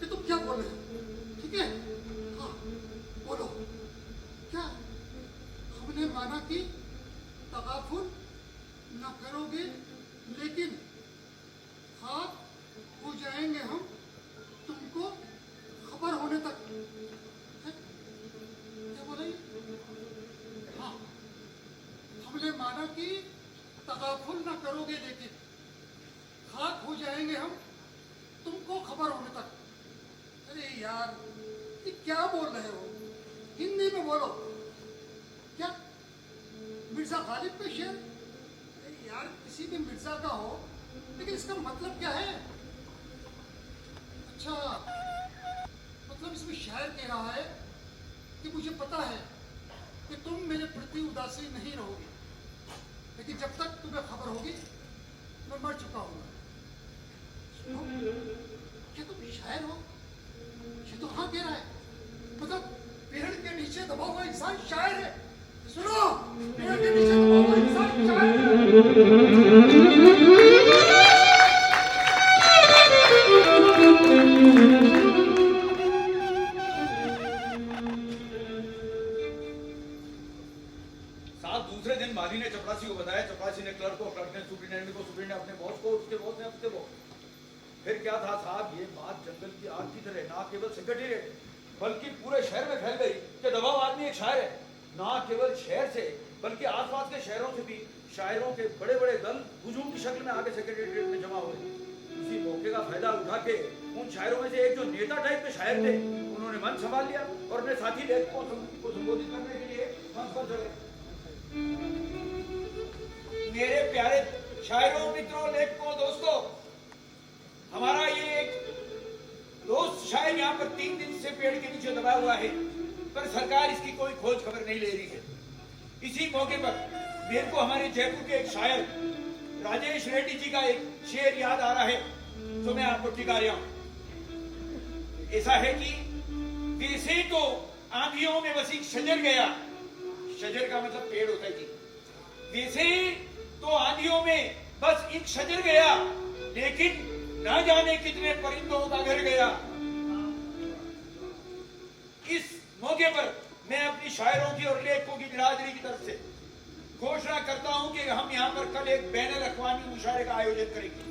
S5: कि तुम क्या बोल रहे हो, ठीक है? हाँ, बोलो। क्या हमने माना कि तगाफुल न करोगे, लेकिन खाक हो जाएंगे हम तुमको खबर होने तक। है? क्या बोला ये? हाँ, हमने माना कि तगाफुल न करोगे, लेकिन खाक हो जाएंगे हम तुमको खबर होने तक। अरे यार, ये क्या बोल रहे हो? हिंदी में बोलो। क्या मिर्जा गालिब पे शेर? अरे यार, किसी भी मिर्जा का हो, लेकिन इसका मतलब क्या है? अच्छा, मतलब इसमें शायर कह रहा है कि मुझे पता है कि तुम मेरे प्रति उदासीन नहीं रहोगे, लेकिन जब तक तुम्हें खबर होगी मैं मर चुका हूँ। सुनो, क्या तुम शायर हो? ये तो हाँ कह रहा है, मतलब पेड़ के नीचे दबा हुआ इंसान शायर है। सुनो, पेड़ के नीचे दबा हुआ इंसान शायर है।
S3: साहब दूसरे दिन माली ने चपरासी को बताया, चपरासी ने क्लर्क को, क्लर्क ने सुपरिटेंडेंट को, सुपरिटेंडेंट अपने बॉस को, उसके बॉस ने अपने बॉस। फिर क्या था साहब, ये बात जंगल की आग की तरह ना केवल सेक्रेटेरिएट बल्कि पूरे शहर में फैल गई कि दबाव आदमी एक शायर है। ना केवल शहर से बल्कि आसपास के शहरों से भी शायरों के बड़े बड़े दल हुजूम की शक्ल में आके सेक्रेटेरिएट में जमा हुए। इसी मौके का फायदा उठा के उन शायरों में से एक जो नेता टाइप के शायर थे, उन्होंने मंच संभाल लिया और अपने साथी लेखक को संबोधित करने के लिए मंच पर चले। मेरे प्यारे शायरों, मित्रों, लेखकों, दोस्तों, हमारा ये एक दोस्त शायर यहाँ पर 3 दिन से पेड़ के नीचे दबा हुआ है, पर सरकार इसकी कोई खोज खबर नहीं ले रही है। इसी मौके पर मेरे को हमारे जयपुर के एक शायर राजेश रेड्डी जी का एक शेर याद आ रहा है, जो मैं आपको टिका रहा हूं। ऐसा है कि वैसे तो आंधियों में बस एक शजर गया, शजर का मतलब पेड़ होता है जी, वैसे तो आंधियों में बस एक शजर गया, लेकिन ना जाने कितने परिंदों का घर गया। इस मौके पर मैं अपनी शायरों की और लेखकों की बिरादरी की तरफ से घोषणा करता हूं कि हम यहाँ पर कल एक बैनुल अक़वामी मुशायरे का आयोजन करेंगे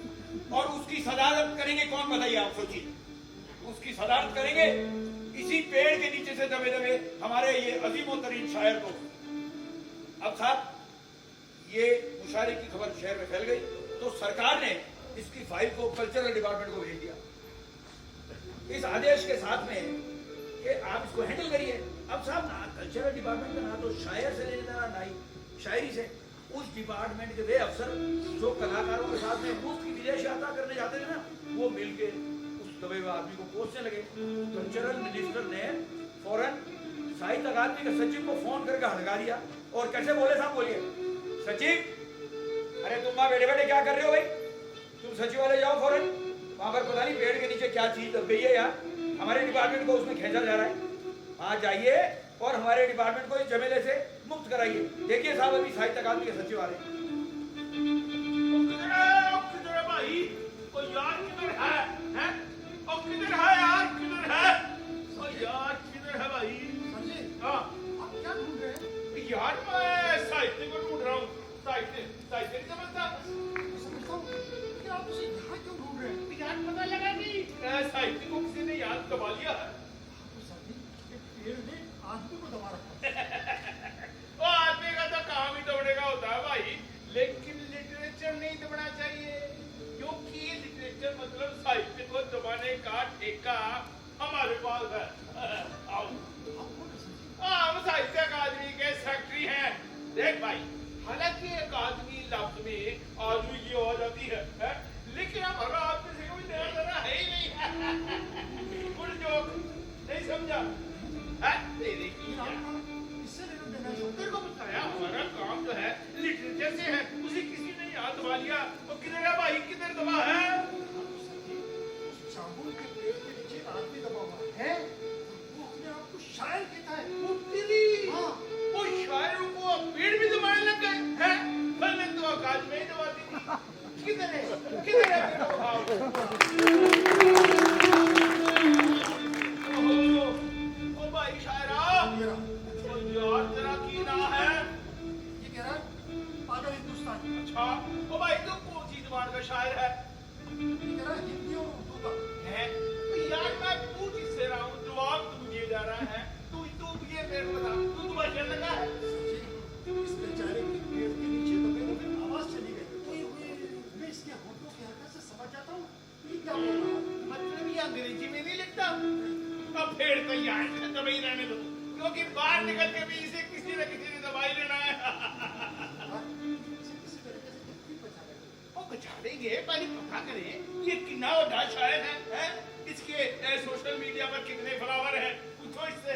S3: और उसकी सदारत करेंगे। कौन बताइए, आप सोचिए, उसकी सदारत करेंगे इसी पेड़ के नीचे से दबे दबे हमारे ये अजीमोतरीन शायर को। अब साहब, ये मुशायरे की खबर शहर में फैल गई तो सरकार ने इसकी फाइल को कल्चरल डिपार्टमेंट को भेज दिया इस आदेश के साथ में कि आप इसको हैंडल करिए। अब साहब, ना कल्चरल डिपार्टमेंट का ना तो शायर से लेने देना, ना ही शायरी से। उस डिपार्टमेंट के वे अफसर जो कलाकारों के साथ में मुफ्त की विदेश यात्रा करने जाते थे ना, वो मिलके उस दबे हुए आदमी को कोसने लगे। कल्चरल मिनिस्टर ने फौरन साहित्य अकादमी के सचिव को फोन करके हड़का दिया और कैसे बोले, साहब बोलिए, सचिव, अरे तुम वहां बैठे बैठे क्या कर रहे हो भाई, तुम सचिवालय जाओ फौरन, वहां पर पता नहीं पेड़ के नीचे क्या चीज दब गई है यार, हमारे डिपार्टमेंट को उसमें खींचा जा रहा है, वहां जाइए और हमारे डिपार्टमेंट को इस झमेले से मुक्त कराइए। देखिए साहब, अभी साहित्य अकादमी के सचिव आ रहे हैं।
S4: किधर है भाई? ओ यार किधर है? हैं? ओ किधर है यार? किधर है? ओ यार किधर है भाई?
S5: समझे?
S4: हाँ
S5: आप क्या ढूंढ रहे हैं?
S4: यार, मैं साहित्य को ढूंढ रहा हूँ। साहित्य नहीं समझता।
S5: मैं समझता हूँ। मुझे क्यों ढूंढ रहे हैं?
S6: यार पता लगा कि
S4: साहित्य को किसी ने याद दबा लिया है।
S5: एक पेड़ ने आदमी को दबा रखा है।
S4: वो आदमी का तो काम ही दबने का होता है भाई, लेकिन लिटरेचर नहीं दबना चाहिए, क्योंकि लिटरेचर मतलब साहित्य को दबाने का ठेका हमारे पास है। आओ, हम साहित्य अकादमी के सेक्रेटरी हैं। देख भाई, हालांकि एक आदमी लफ्ज में आदमी की हो जाती है, लेकिन अब हर आदमी से कोई नया जरा है ही नहीं। गुड जोक नहीं समझा है तेरे की
S5: इससे लेना देना है।
S4: तेरे को बताया हमारा काम जो है लिटरेचर से है, उसे किसी ने याद दबा लिया। तो किधर है भाई, किधर दबा है?
S5: जामुन के पेड़ के नीचे आदमी दबा हुआ है। वो अपने आप को शायर कहता है।
S4: वो तेरी
S5: हाँ।
S4: वो शायरों को पेड़ भी दबाने लग गए हैं। मैंने तो आकाश में ही दबाती थी। किधर है, किधर है तेरा भाव? ओहो, ओ भाई शायरा, ओ यार तेरा की ना है?
S5: ये कह रहा है पागल हिंदुस्तानी।
S4: अच्छा, ओ भाई तो कौन सी जबान का शायर है?
S5: ये कह रहा है हिंदी और उर्दू का।
S4: है तो यार मैं पूछ इससे रहा हूँ, जवाब तू दिए जा रहा है। तू ये मेरे को बता, तू बचने लगा है?
S5: इस बेचारे के पेड़ के नीचे दबे दबे आवाज चली गई। मैं इसके होठों की हरकत से समझ जाता हूँ ये क्या बोल रहा है।
S4: मतलब ये अंग्रेजी में नहीं लिखता। अब फिर तो यार दबा ही रहने दो, क्योंकि बाहर निकल के भी इसे किसी न किसी ने दबा ही लेना है।
S5: इसे किसी तरीके से कितनी बचा लेंगे।
S4: वो बचा देंगे, पहले पता करें ये कितना बड़ा शायर है? इसके सोशल मीडिया पर कितने फॉलोवर हैं, पूछो इससे।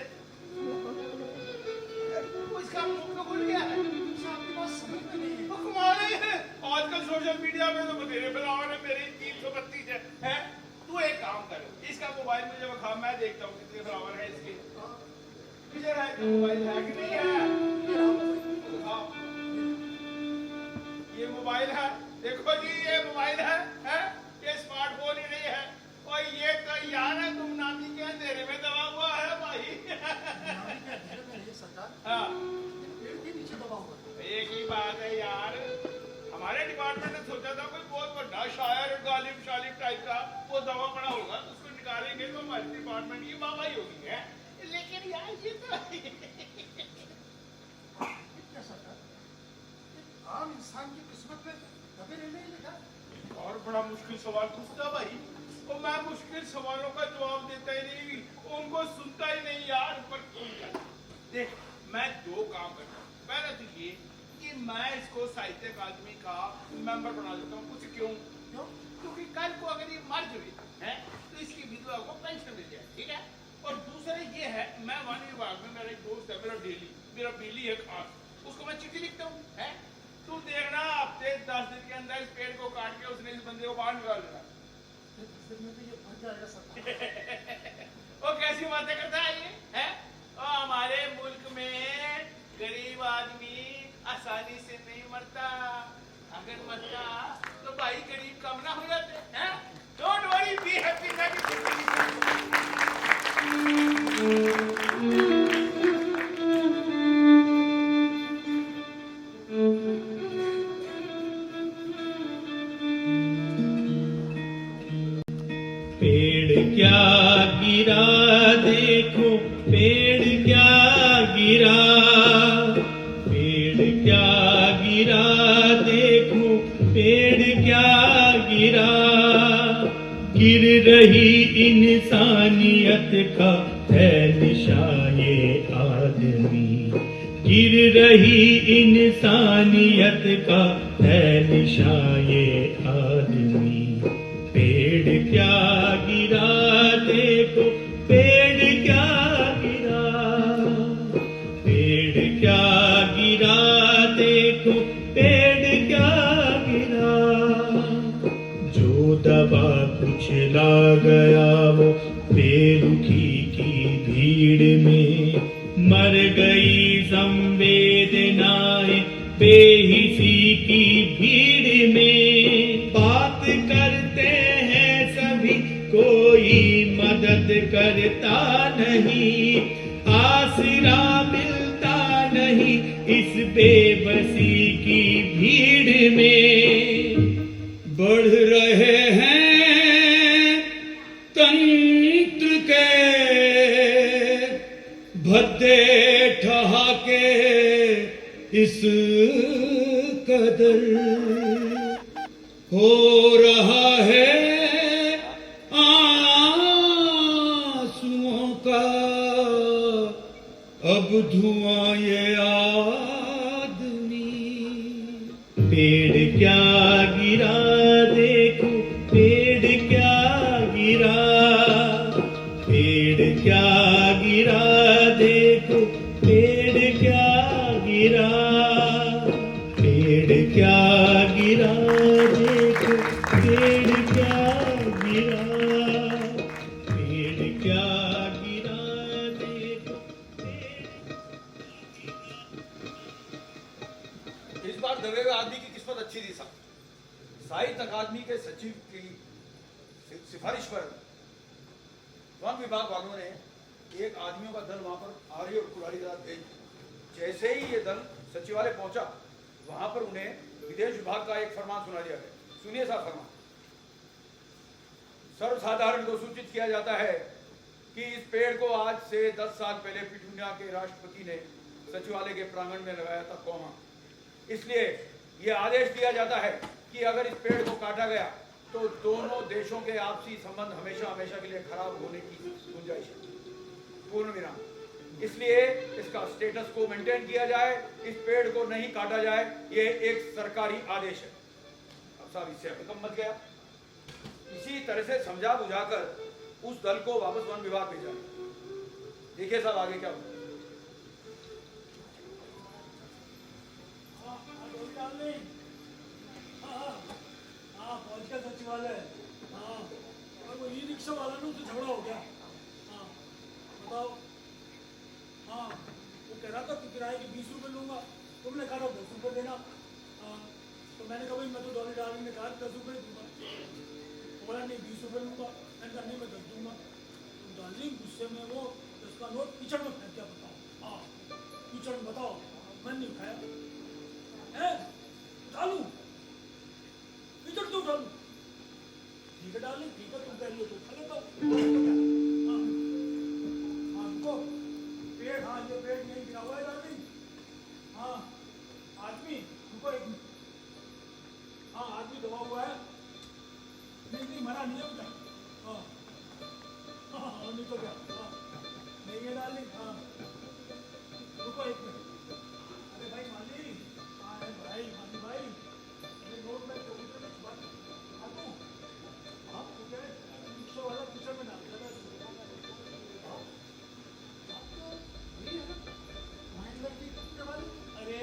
S4: इसका मुंह तो खुल गया है।
S5: मुझे आपकी बात समझ में नहीं है।
S4: वो कमाल है, आजकल सोशल मीडिया में तो बतेरे फॉलोवर है, मेरे 332 है। तू एक काम कर, इसका मोबाइल मुझे दिखा, मैं देखता हूँ कितने फॉलोवर है इसके। किधर है मोबाइल, है कि नहीं है? दिखाओ। ये मोबाइल है, देखो जी ये मोबाइल है? ये स्मार्टफोन ही नहीं है। और ये तो यार है तुम नानी के अंधेरे में दबा हुआ है भाई।
S5: नानी के अंधेरे में नहीं सरकार,
S4: हाँ,
S5: पेड़ के नीचे दबा हुआ है।
S4: एक ही बात है यार, हमारे डिपार्टमेंट ने सोचा था कोई बहुत बड़ा शायर गालिब शालिब टाइप का वो दवा पड़ा होगा, तो उसको निकालेंगे तो हमारे डिपार्टमेंट की वाहवाही होगी है। लेकिन यार ये तो
S5: क्या सरकार, एक आम इंसान की किस्मत में दबे रहने ही लिखा।
S4: और बड़ा मुश्किल सवाल पूछता भाई, और मैं मुश्किल सवालों का जवाब देता ही नहीं, उनको सुनता ही नहीं यार। पर देख, मैं दो काम करता हूँ। पहला तो ये कि मैं इसको साहित्य अकादमी का मेंबर बना देता हूँ। कुछ क्यों? क्योंकि कल को अगर ये मर जाए हैं तो इसकी विधवा को पेंशन मिल जाए, ठीक है? और दूसरा ये है, मैं वन विभाग में मेरा एक दोस्त है, मेरा बेली है खास, उसको मैं चिट्ठी लिखता हूँ, है? तू देखना हफ्ते 10 दिन के अंदर इस पेड़ को काट के उसने इस बंदे को बाहर निकाल देना।
S5: 10 दिन में तो ये भर जाएगा सरकार।
S4: वो कैसी बातें करता है ये, है? और हमारे मुल्क में गरीब आदमी आसानी से नहीं मरता, अगर मरता तो भाई गरीब कम ना हो जाते हैं। Don't worry, be happy.
S8: पेड़ क्या गिरा देखो, पेड़ क्या गिरा, पेड़ क्या गिरा देखो, पेड़ क्या गिरा। गिर रही इंसानियत का है निशान ये आदमी, गिर रही इंसानियत का है निशान ये आदमी। पेड़ क्या गिरा देखो, पेड़ क्या गिरा, पेड़ क्या गिरा देखो, पेड़ क्या गिरा। जो दबा कुचला गया वो बेरुखी की भीड़ में, मर गई संवेदनाएं बेहिसी की भीड़ में। बात करते हैं सभी, कोई मदद करता नहीं, आसरा मिलता नहीं इस बेबसी की भीड़ में। बढ़ रहे हैं
S7: कदर हो रहा है आंसुओं का अब धुआं ये आदमी।
S8: पेड़ क्या गिरा देखो, पेड़ क्या गिरा, पेड़ क्या गिरा देखो, पेड़ क्या गिरा, पेड़ क्या गिरा देखो, पेड़ क्या गिरा, पेड़ क्या गिरा देखो,
S3: इस बार दबे हुए आदमी की किस्मत अच्छी थी साहब। साहित्य अकादमी के सचिव की सिफारिश पर वन विभाग वालों ने एक आदमियों का दल वहां पर आरी और कुल्हाड़ी के साथ भेज दिया। जैसे ही ये दल सचिवालय पहुंचा, वहां पर उन्हें विदेश विभाग का एक फरमान सुना दिया गया। सुनिए साहब फरमान। सर्वसाधारण को सूचित किया जाता है कि इस पेड़ को आज से 10 साल पहले पिटूनिया के राष्ट्रपति ने सचिवालय के प्रांगण में लगाया था, इसलिए यह आदेश दिया जाता है कि अगर इस पेड़ को काटा गया तो दोनों देशों के आपसी संबंध हमेशा हमेशा के लिए खराब होने की गुंजाइश है। पूर्ण विराम। इसलिए इसका स्टेटस को मेंटेन किया जाए, इस पेड़ को नहीं काटा जाए, यह एक सरकारी आदेश है। अब साहब इससे कम मत गया। इसी तरह से समझा बुझाकर उस दल को वापस वन विभाग भेजा। देखिए साहब आगे क्या हुआ।
S2: सचिवालय। हाँ, और वो ई रिक्शा वाला ना उससे झगड़ा हो गया। हाँ, बताओ। हाँ, वो कह रहा था कि किराए के 20 रुपये लूंगा, तुमने कहा 10 रुपये देना। हाँ, तो मैंने कहा भाई मैं तो डॉली डार्लिंग ने कहा 10 रुपये दूंगा। बोला नहीं 20 रुपये लूंगा। मैंने कहा नहीं मैं 10 दूंगा। तो डार्लिंग गुस्से में वो 10 का नोट कीचड़ में फेंक क्या बताओ। हाँ, कीचड़ में बताओ, मैंने नहीं उठाया है, उठा लूँ कीचड़ तो उठा लूँ। ठीक है डार्लिंग, ठीक है तुम कह रही हो तो उठा लेता हूँ। हाँ रुको, पेड़, हाँ ये पेड़ नहीं गिरा हुआ है डार्लिंग। हाँ आदमी रुको एक मिनट। हाँ आदमी दबा हुआ है। नहीं नहीं मरा नहीं है बेटा। हाँ हाँ हाँ नहीं तो क्या। हाँ नहीं है डार्लिंग। हाँ रुको एक मिनट। अरे भाई माली, हाँ है भाई माली भाई, अरे नोट में तो रिक्शा वाला किचन में डाल दिया। अरे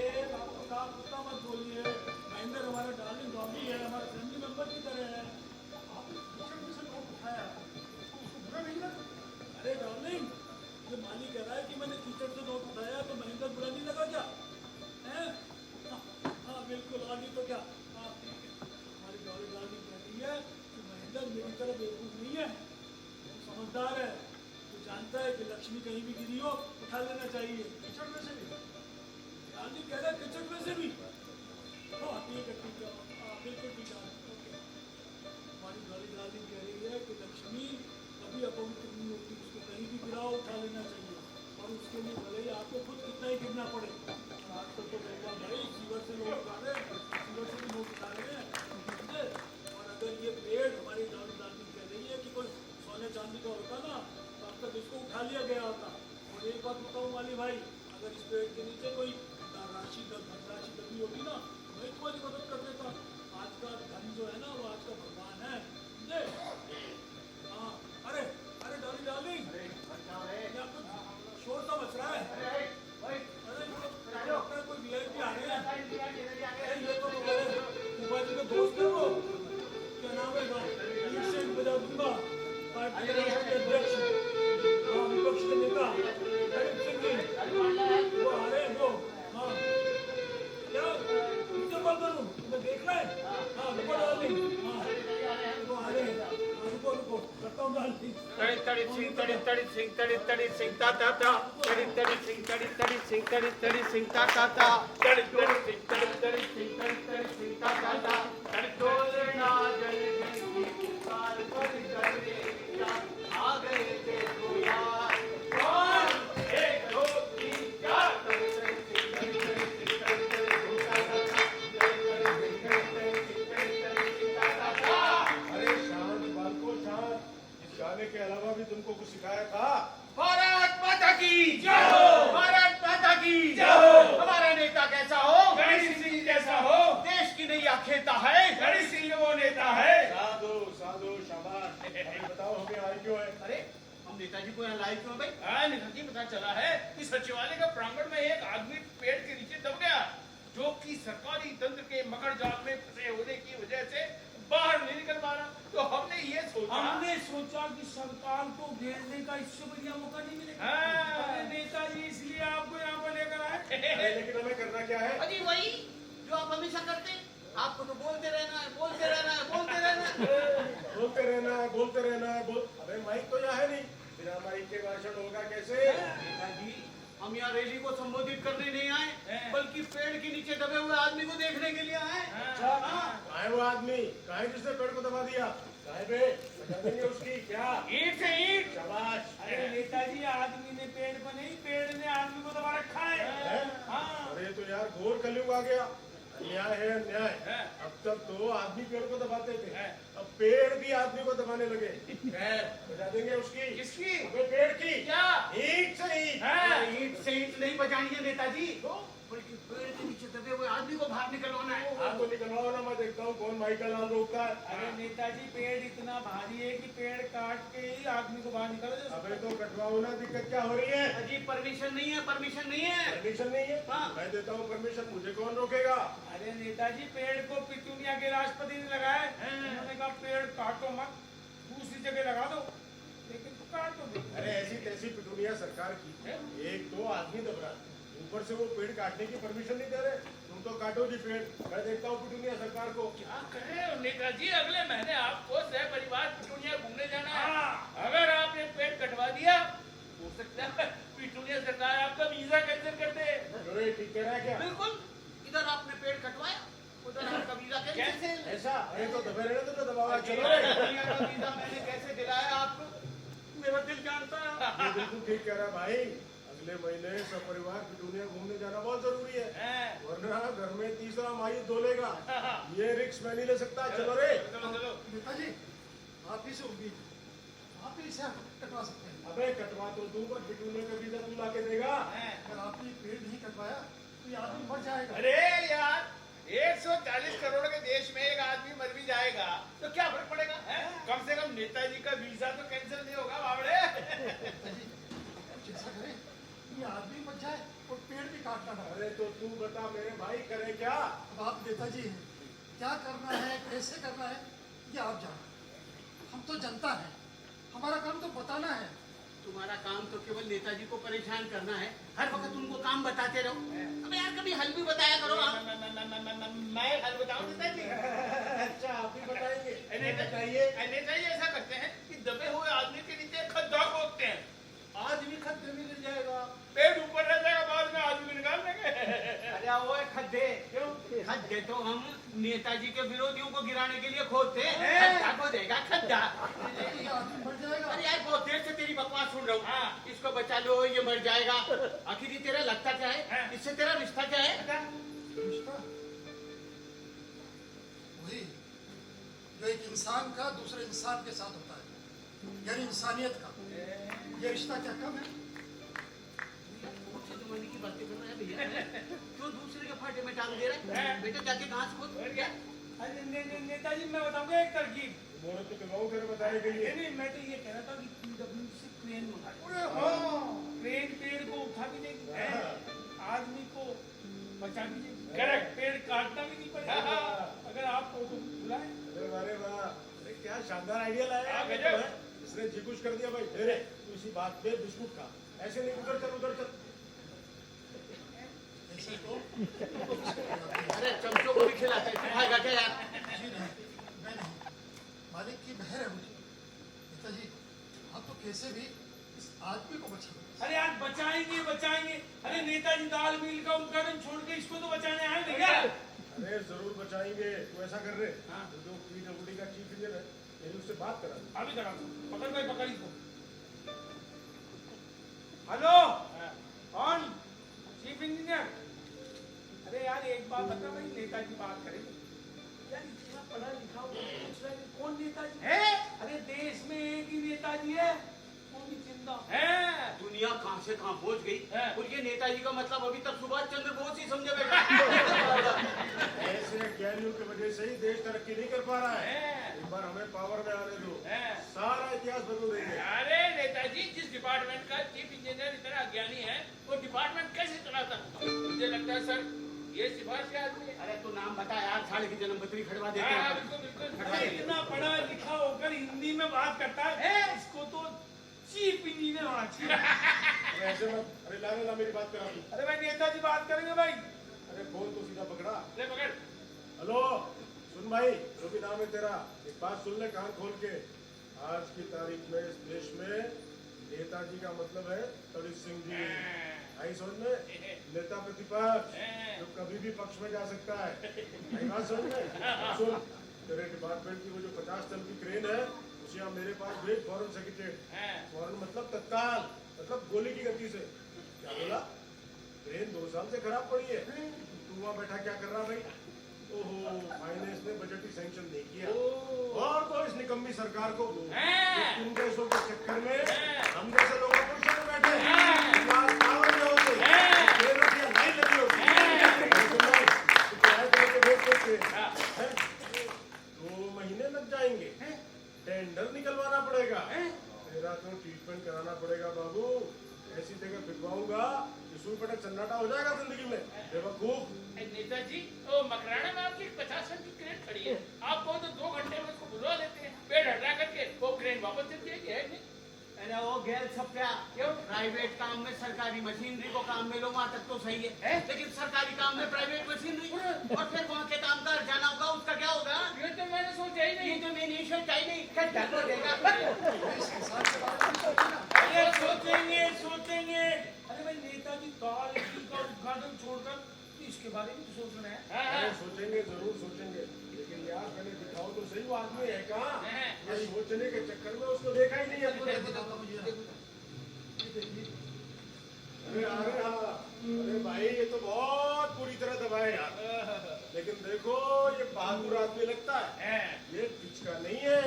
S2: कुत्ता कुत्ता मत बोलिए, महेंद्र हमारा डार्लिंग डॉगी है, हमारा फैमिली मेंबर की तरह है। आपने से नोट उठाया, उसको बुरा नहीं लगा? अरे डार्लिंग, ये माली कह रहा है कि मैंने कीचड़ से नोट उठाया तो महेंद्र बुरा नहीं लगा क्या? हैं? हाँ बिल्कुल, और नहीं तो क्या। हाँ ठीक है, हमारी डार्लिंग कह रही है कि महेंद्र मेरी तरह बेवकूफ नहीं है, समझदार है, तो जानता है कि लक्ष्मी कहीं भी गिरी हो उठा लेना चाहिए। किचड़ में से भी डार्लिंग कह रहा है, किचड़ में से भी। हाँ ठीक है बिल्कुल ठीक है। ओके, हमारी डार्लिंग कह रही है कि लक्ष्मी कभी अपवित्र नहीं होती, उसको कहीं भी गिराओ उठा लेना चाहिए, और उसके लिए भले ही आपको खुद कितना ही गिरना पड़े। आजकल तो देखा भाई सीवर से लोग उठा रहे हैं, सीवर से भी लोग उठा रहे हैं। और अगर ये पेड़, हमारी डार्लिंग कह रही है कि कोई सोने चांदी का होता ना तो अब तक इसको उठा लिया गया होता। और एक बात बताऊँ वाली भाई, अगर इस पेड़ के नीचे कोई धनराशि दबी होती ना, मैं तुम्हारी मदद कर देता। आज का धन जो है ना वो आज का भगवान है, समझे? हाँ अरे अरे डार्लिंग, क्या कुछ शोर सा बच रहा है? अरे कोई VIP आ रहे हैं। ये तो कुबा जी के दोस्त है वो, क्या नाम है? से बजा दूंगा, पार्टी के राष्ट्रीय अध्यक्ष, विपक्ष के नेता वो आ रहे हैं वो। हाँ क्या वीडियो कॉल करूँ, तुम्हें देखना है? हाँ रुको डार्लिंग, हाँ वो आ रहे हैं। रुको रुको करता हूँ डार्लिंग।
S6: तड़ी सिंह ता ता ता, तड़ी सिंह ता ता ता, तड़ी सिंह ता ता, तड़ी तोलना जल कार पर कर आ गए देखो यार, कौन 1 2 3 4
S5: तुमको कुछ सिखाया था?
S6: भारत माता की
S4: जय हो।
S6: भारत माता की
S4: जय हो।
S6: हमारा नेता कैसा हो?
S4: गणेश सिंह जैसा हो।
S6: देश की नैया खेता है।
S4: गणेश सिंह वो नेता है।
S5: साधु साधु शाबाश। अभी बताओ हमें आए क्यों है?
S6: अरे हम नेताजी को यहाँ लाए क्यों हैं भाई?
S4: हाँ नेताजी, पता चला है कि सचिवालय का प्रांगण में एक आदमी पेड़ के नीचे दब गया, जो कि सरकारी तंत्र के मकर जाल में फंसे होने की वजह से बाहर नहीं निकल पा रहा। तो हमने ये सोचा,
S2: हमने सोचा कि सरकार को घेरने का इससे बढ़िया मौका नहीं मिलेगा।
S4: हाँ।
S2: अरे नेताजी, इसलिए आपको यहाँ पर लेकर आए।
S5: अरे लेकिन हमें करना क्या है?
S6: अजी वही जो आप हमेशा करते हैं। आपको तो बोलते रहना है, बोलते रहना है, बोलते रहना है।
S5: बोलते रहना है, बोलते रहना है, अबे माइक तो यहाँ है नहीं, बिना माइक के भाषण होगा कैसे?
S6: नेताजी, हम यहाँ रैली को संबोधित करने नहीं आए, बल्कि पेड़ के नीचे दबे हुए आदमी को देखने के लिए आए।
S5: कहाँ है वो आदमी? कहाँ है जिसने पेड़ को दबा दिया? कहाँ है बे? बता देंगे उसकी क्या?
S4: ईंट से ईंट।
S5: शाबाश।
S2: अरे नेताजी, आदमी ने पेड़ को नहीं, पेड़ ने आदमी को दबा रखा है।
S5: हैं?
S2: हाँ।
S5: अरे तो यार घोर कलयुग आ गया। अन्याय है अन्याय। अब तक तो आदमी पेड़ को दबाते थे, अब पेड़ भी आदमी को दबाने लगे। खैर, बजा देंगे उसकी।
S4: किसकी?
S5: अबे पेड़ की।
S4: क्या?
S5: ईंट से ईंट।
S6: अरे ईंट से ईंट नहीं बजानी है नेताजी, बल्कि पेड़ के नीचे दबे हुए आदमी को बाहर निकलवाना है।
S5: आपको निकलवाओ ना, मैं देखता हूँ कौन माइक का नाम रोकता है।
S2: अरे नेताजी, पेड़ इतना भारी है कि पेड़ काट के ही आदमी को बाहर निकाला जा सकता
S5: अबे तो कटवाओ ना, दिक्कत क्या हो रही है?
S6: अजी परमिशन नहीं है, परमिशन नहीं है।
S5: परमिशन नहीं है?
S6: हाँ।
S5: मैं देता हूँ परमिशन, मुझे कौन रोकेगा?
S2: है। अरे नेताजी, पेड़ को पितूनिया के राष्ट्रपति ने लगाया है। उन्होंने कहा पेड़ काटो मत, दूसरी जगह लगा दो, लेकिन तो काट दो।
S5: अरे ऐसी तैसी पिटूनिया सरकार की, एक तो आदमी दब रहा है, ऊपर से वो पेड़ काटने की परमिशन नहीं दे रहे। तुम तो काटो जी पेड़, मैं देखता हूँ पिटूनिया सरकार को।
S4: क्या करें नेताजी, अगले महीने आपको सह परिवार पिटूनिया घूमने जाना है। अगर आपने पेड़ कटवा दिया, हो सकता है पिटूनिया सरकार आपका वीजा कैंसिल कर दे।
S5: अरे ठीक कह रहा है क्या?
S6: बिल्कुल, इधर आपने पेड़ कटवाया, उधर आपका वीजा कैंसिल।
S5: ऐसा? अरे तो दबे रहने दो, दबावा चलो रे।
S6: दुनिया का वीजा मैंने कैसे दिलाया आपको, मेरा दिल जानता है।
S5: ये बिल्कुल ठीक कह रहा है भाई, अगले महीने सपरिवार पिटूनिया घूमने जाना बहुत जरूरी है, वरना घर में तीसरा माई धोलेगा। ये रिस्क मैं नहीं ले सकता। चलो रे।
S4: चलो चलो।
S5: नेताजी, आप ही से उम्मीद, आप ही से कटवा सकते हैं। अबे कटवा तो दूं, पर पिटूनिया का वीजा तू ला के देगा। अगर आपने पेड़ नहीं कटवाया तो ये आदमी मर जाएगा।
S4: अरे यार, 140 करोड़ के देश में एक आदमी मर भी जाएगा तो क्या फर्क पड़ेगा? कम से कम नेताजी का वीजा तो कैंसिल नहीं होगा बावड़े।
S5: कुछ ऐसा करें, ये आदमी मर जाए और पेड़ भी काटना ना। अरे तो तू बता मेरे भाई, करे क्या? अब आप नेताजी हैं, क्या करना है, कैसे करना है, ये आप जानो। हम तो जनता है, हमारा काम तो बताना है।
S6: तुम्हारा काम तो केवल नेताजी को परेशान करना है, हर वक्त उनको काम बताते रहो। अब यार कभी हल भी बताया करो आप।
S4: मैं हल बताऊं नेताजी?
S5: अच्छा, आप ही बताएंगे?
S4: नेताजी ऐसा करते हैं कि दबे हुए आदमी के नीचे खड्डा खोदते हैं, आदमी खड्डे में गिर जाएगा, पेड़ ऊपर रह जाएगा, बाद में आदमी को निकाल देंगे।
S6: अरे वो खड्डे, खड्डे तो हम नेताजी के विरोधियों को गिराने के लिए खोदते हैं। खड्डा खोदेगा खड्डा।
S5: ये आदमी मर जाएगा।
S6: अरे यार बहुत देर से तेरी बकवास सुन रहा हूँ। इसको बचा लो, ये मर जाएगा। आखिर ये तेरा लगता क्या है, इससे तेरा रिश्ता क्या है?
S5: रिश्ता वही जो एक इंसान का दूसरे इंसान के साथ होता है, यानी इंसानियत का। ये रिश्ता क्या कम है?
S6: मुझे जमाने की बातें कर रहा है भैया, जो दूसरे के फाटे में टांग दे रहा है। बेटा जाके घास खोद। क्या?
S2: अरे नेताजी, मैं बताऊंगा एक तरकीब।
S5: बोलो तो कहूँ फिर बताने के लिए।
S2: नहीं, मैं तो ये कह रहा था कि PW से क्रेन मंगा क्रेन पेड़ को उठा भी देगी, आदमी को बचा भी देगी। करेक्ट, पेड़ काटना भी नहीं पड़ेगा अगर आप तो बुलाए।
S5: अरे वाह, अरे क्या शानदार आइडिया लाया
S4: हाँ,
S5: है।
S4: गजब।
S5: इसने जी कुछ कर दिया भाई। अरे तू इसी बात पे बिस्कुट खा, ऐसे नहीं, उधर चल उधर चल। ऐसे तो
S6: अरे चमचों को भी खिलाते हैं, खाएगा क्या यार?
S5: जी नहीं, मैं नहीं, मालिक की मेहर है मुझे। नेताजी, आप तो कैसे भी इस आदमी को बचा दो।
S2: अरे यार बचाएंगे बचाएंगे। अरे नेताजी दाल मिल का उद्घाटन छोड़ के इसको तो बचाने आए थे क्या?
S5: अरे जरूर बचाएंगे। तू ऐसा कर रहे, तो जो PWD का चीफ इंजीनियर है, मेरी उससे बात करा दे।
S2: अभी करा दो। पकड़ भाई, पकड़ इसको। हेलो, कौन? Chief engineer. अरे यार एक बात बता भाई, नेताजी बात करेंगे यार, इतना पढ़ा लिखा हुआ पूछ रहा है कि कौन नेताजी है? अरे देश में एक ही नेताजी है, वो
S6: से कहाँ पहुंच गई
S2: हाँ।
S6: और ये नेताजी का मतलब अभी तक सुभाष चंद्र बोस ही समझे बैठा।
S5: ऐसे ज्ञानियों की वजह से ही देश तरक्की नहीं कर पा रहा है।
S2: हाँ।
S5: एक बार हमें पावर में आने दो,
S2: हाँ।
S5: सारा इतिहास बदल देंगे।
S2: अरे नेताजी, जिस डिपार्टमेंट का चीफ इंजीनियर इतना अज्ञानी है, वो डिपार्टमेंट कैसे चलाता? मुझे लगता है सर, ये सिफारिश का आदमी है।
S6: अरे तू नाम बता यार, साले की जन्मपत्री खड़वा देते
S2: हाँ,
S6: हैं।
S2: बिल्कुल बिल्कुल। इतना पढ़ा लिखा होकर हिंदी में बात करता है, इसको तो चीफ इंजीनियर होना चाहिए।
S5: अरे ऐसे मत, अरे लाने ला मेरी बात करा।
S2: अरे भाई नेताजी बात करेंगे भाई।
S5: अरे फोन तो सीधा पकड़ा।
S2: ले पकड़।
S5: हेलो, सुन भाई, जो भी नाम है तेरा, एक बात सुन ले कान खोल के। आज की तारीख में इस देश में नेताजी का मतलब है तड़ी सिंह जी। आई समझ में? नेता प्रतिपक्ष जो कभी भी पक्ष में जा सकता है। आई बात समझ में? सुन, तेरे डिपार्टमेंट की वो जो 50 टन की क्रेन है, उसे आप मेरे पास भेज फौरन सेक्रेटरी। फौरन मतलब तत्काल, मतलब गोली की गति से। क्या बोला? क्रेन 2 साल से खराब पड़ी है। तू वहाँ बैठा क्या कर रहा भाई? ओहो, फाइनेंस ने बजट ही सैंक्शन नहीं किया। और तो इस निकम्मी सरकार को इन देशों के चक्कर में हम जैसे लोगों को शरण बैठे आज पावर में होते ट्रेनों की लाइन लगी होती है। 2 महीने लग जाएंगे, टेंडर निकलवाना पड़ेगा, तेरा तो ट्रीटमेंट कराना पड़ेगा बाबू। ऐसी जगह फिरवाऊंगा कि सुई पटक सन्नाटा हो जाएगा जिंदगी में। बेवकूफ।
S2: नेताजी, वो मकराना में आपकी 50 टन की क्रेन खड़ी है। आप कहो तो 2 घंटे में उसको बुलवा लेते हैं, पेड़ हटा करके वो क्रेन वापस चल जाएगी, है नहीं?
S6: अरे वो गैर छप्या,
S2: क्यों?
S6: प्राइवेट काम में सरकारी मशीनरी को काम में लो, वहाँ तक तो सही है, लेकिन सरकारी काम में प्राइवेट मशीनरी और फिर वहाँ के काम का जाना होगा, उसका क्या होगा?
S2: ये तो मैंने सोचा ही नहीं।
S6: ये तो मैंने सोचा ही नहीं। क्या ढंग हो देगा?
S2: अरे सोचेंगे सोचेंगे। अरे भाई नेताजी दाल इडली का उद्घाटन छोड़कर इसके बारे में सोच रहे हैं।
S5: अरे सोचेंगे, जरूर सोचेंगे, लेकिन यार पहले दिखाओ तो सही वो आदमी है कहाँ? ये सोचने के चक्कर में उसको देखा ही नहीं है। अरे हाँ, अरे भाई ये तो बहुत पूरी तरह दबाए यार। लेकिन देखो ये बहादुर आदमी लगता है, ये पिचका नहीं है।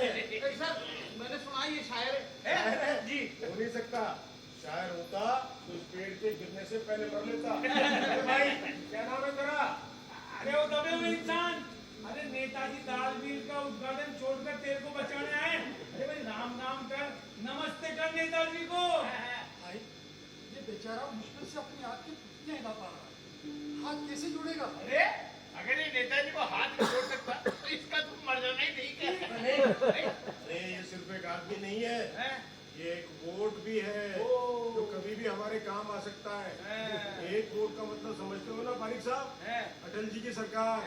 S6: सर, मैंने सुना ये शायर
S5: है जी, हो नहीं सकता। शायर होता तो इस पेड़ के गिरने से पहले मर लेता। अरे भाई क्या नाम है तेरा?
S2: अरे वो दबे हुए इंसान। अरे नेताजी दाल मिल का उद्घाटन छोड़कर तेरे को बचाने आए। अरे भाई राम नाम कर, नमस्ते कर नेताजी को।
S5: भाई ये बेचारा मुश्किल से अपनी हाथ की पुतलियां हिला पा रहा है, हाथ कैसे जुड़ेगा?
S2: अरे अगर ये नेताजी को हाथ में छोड़ सकता तो इसका तुम मर जाना ही नहीं क्या?
S5: अरे ये सिर्फ एक आदमी नहीं है, ये एक वोट भी है जो कभी भी हमारे काम आ सकता है। एक वोट का मतलब समझते हो ना पारिक साहब? अटल जी की सरकार,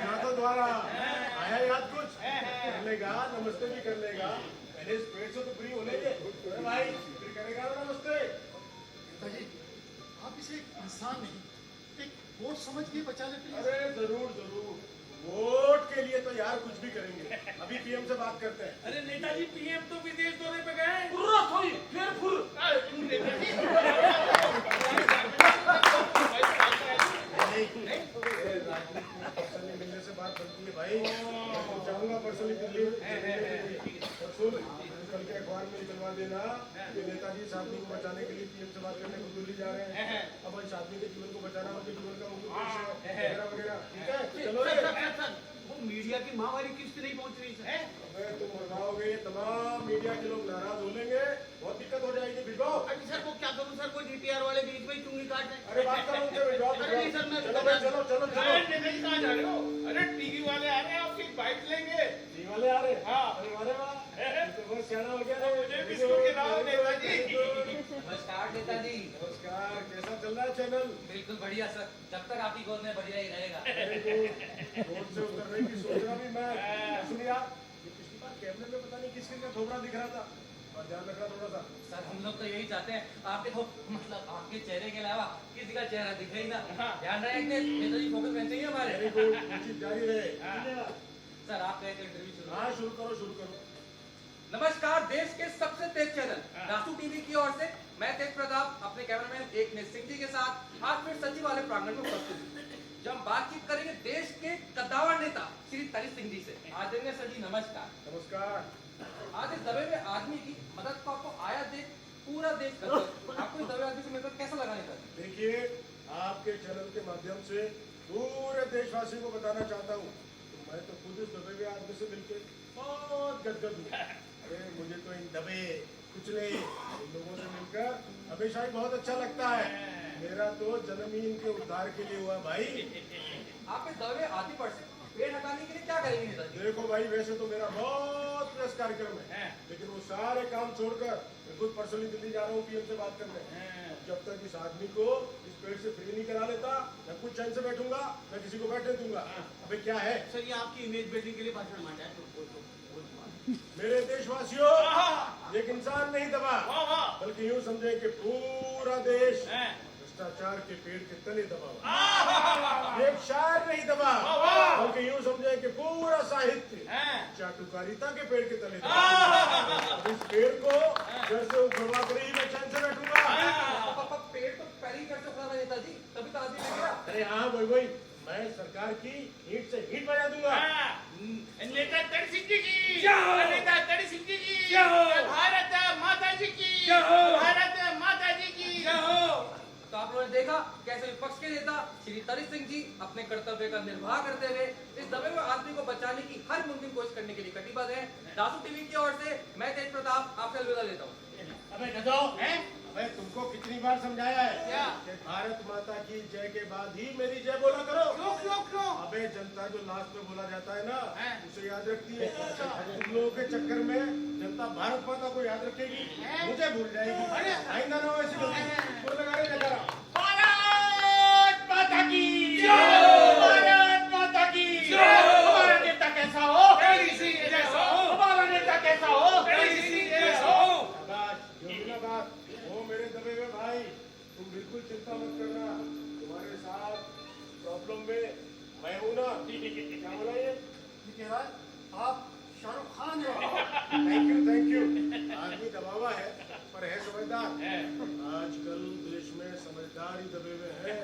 S5: यादव द्वारा आया याद कुछ कर लेगा, नमस्ते भी कर लेगा। पहले इस पेड़ से तो फ्री हो लेंगे। अरे भाई फिर करेगा ना नमस्ते।
S10: पिताजी, आप इसे एक इंसान नहीं, एक वोट समझ के बचा लेते हैं।
S5: अरे जरूर जरूर, वोट के लिए तो यार कुछ भी करेंगे। अभी पीएम से बात करते हैं।
S2: अरे नेताजी पीएम तो विदेश दौरे पे गए।
S5: पर्सनली मिलने से बात बनती है भाई। मैं जाऊंगा पर्सनली दिल्ली। और सुन, कल के अखबार में निकलवा देना कि नेताजी इस आदमी को बचाने के लिए पीएम से बात करने को दिल्ली जा रहे हैं। अब इस आदमी के जीवन को बचाना उनके जीवन का मुख्य उद्देश्य है, वगैरह वगैरह। ठीक है, चलो रे।
S6: वो मीडिया की माहवारी किस्त नहीं पहुंच रही है।
S5: अबे तुम मरवाओगे, तमाम मीडिया के लोग नाराज हो लेंगे, बहुत दिक्कत हो जाएगी। भिजो।
S6: अरे सर वो क्या करूं सर, वो डीपीआर वाले बीच में ही चुंगी काट रहे हैं।
S5: अरे बात करो उनसे, भिजो।
S6: अरे नहीं सर, मैं
S5: चलो भाई, चलो चलो चलो।
S2: नेताजी कहाँ जा रहे हो? अरे टीवी वाले आ रहे हैं, आपकी बाइक लेंगे।
S5: जी वाले आ रहे?
S2: हाँ।
S5: अरे वाले वाह, तो बहुत सियाना हो गया रे।
S2: मुझे बिस्कुट खिलाओ नेताजी।
S9: नमस्कार नेताजी।
S5: नमस्कार, कैसा चल रहा है चैनल?
S9: बिल्कुल बढ़िया सर, जब तक आप ही गोद में बढ़िया ही रहेगा।
S5: अरे तो रोड से उतरने की सोच रहा भी मैं। सुनिए यार, ये पिछली बार कैमरे में पता नहीं किसके का थोबड़ा दिख रहा था, और ध्यान रखना थोड़ा सा।
S9: सर हम लोग तो यही चाहते हैं, आपके तो मतलब आपके चेहरे के अलावा किसी का चेहरा दिखे ही ना। ध्यान रहे नेताजी फोकस रहना चाहिए हमारे।
S5: वेरी गुड, उचित जारी रहे।
S9: सर आप कहे तो इंटरव्यू शुरू।
S5: हाँ शुरू करो, शुरू करो।
S9: नमस्कार, देश के सबसे तेज चैनल दासू टीवी की ओर से मैं तेज प्रताप अपने कैमरामैन एकनेत सिंह जी के साथ आज फिर सचिवालय प्रांगण में उपस्थित हूँ, जब हम बातचीत करेंगे देश के कद्दावर नेता श्री तरी सिंह जी से। आदरणीय सर जी नमस्कार।
S5: नमस्कार।
S9: आज इस दबे हुए आदमी की मदद को आपको आया देख पूरा देश गदगद। आपको इस दबे आदमी से मिलकर कैसा लगा नेताजी?
S11: देखिए, आपके चैनल के माध्यम से पूरे देशवासी को बताना चाहता हूँ, मैं तो खुद इस दबे हुए आदमी से मिलकर बहुत गदगद हूँ। अरे मुझे तो इन दबे कुचले इन लोगों से मिलकर हमेशा ही बहुत अच्छा लगता है। मेरा तो जन्म ही इनके उद्धार के लिए हुआ भाई।
S9: आप इस दबे आदमी पर से पेड़ हटाने के लिए क्या करेंगे नेताजी?
S11: देखो भाई, वैसे तो मेरा बहुत प्रेस कार्यक्रम है, लेकिन वो सारे काम छोड़कर मैं खुद पर्सनली दिल्ली जा रहा हूँ पीएम से बात करने। जब तक इस आदमी को इस पेड़ से फ्री नहीं करा लेता, मैं कुछ चैन से बैठूंगा, मैं किसी को बैठने दूंगा। अबे क्या है
S2: सर, ये आपकी इमेज बिल्डिंग के लिए भाषण मांगा है।
S11: मेरे देशवासियों, एक इंसान नहीं दबा, बल्कि यूँ समझे कि पूरा देश भ्रष्टाचार के पेड़ के तले दबा हुआ। एक शायर नहीं दबा, बल्कि यूँ समझे कि पूरा साहित्य चाटुकारिता के पेड़ के तले दबा हुआ। इस पेड़ को जड़ से उखड़वा कर ही मैं चैन से बैठूंगा।
S9: पेड़ तो पहले ही कर चुका था नेताजी, तभी तो आदमी लग गया।
S11: अरे हाँ वही, मैं सरकार की ईंट से ईंट बजा दूंगा।
S6: नेता तड़ सिंह जी की, नेता तड़ सिंह जी की, भारत माता जी की, भारत माता जी की।
S9: तो आप लोगों ने देखा कैसे विपक्ष के नेता श्री तरी सिंह जी अपने कर्तव्य का निर्वाह करते हुए इस दबे हुए आदमी को बचाने की हर मुमकिन कोशिश करने के लिए कटिबद्ध है। दासू टीवी की ओर से मैं तेज प्रताप आपसे अलविदा लेता हूँ।
S11: अबे गधो, अबे तुमको कितनी बार समझाया है कि भारत माता की जय के बाद ही मेरी जय बोला करो।
S6: क्यों?
S11: अबे जनता जो लास्ट में बोला जाता है ना, उसे याद रखती है। तुम लोगों के चक्कर में जनता भारत माता को याद रखेगी, मुझे भूल जाएगी। आइंदा ना हो ऐसी गलती। बोल लगा रहे लगा रहा।
S6: भारत माता की जय, भारत माता की जय। हमारा नेता कैसा हो? जैसा हो। हमारा नेता कैसा हो? जैसा हो।
S11: बात वो मेरे दबे हुए भाई, तुम बिल्कुल चिंता मत करना, तुम्हारे साथ प्रॉब्लम में मैं हूं ना। क्या बोला ये
S5: कह रहा है आप शाहरुख खान हो।
S11: Thank you. आदमी दबा हुआ है पर है समझदार। आजकल देश में समझदार ही दबे हुए हैं।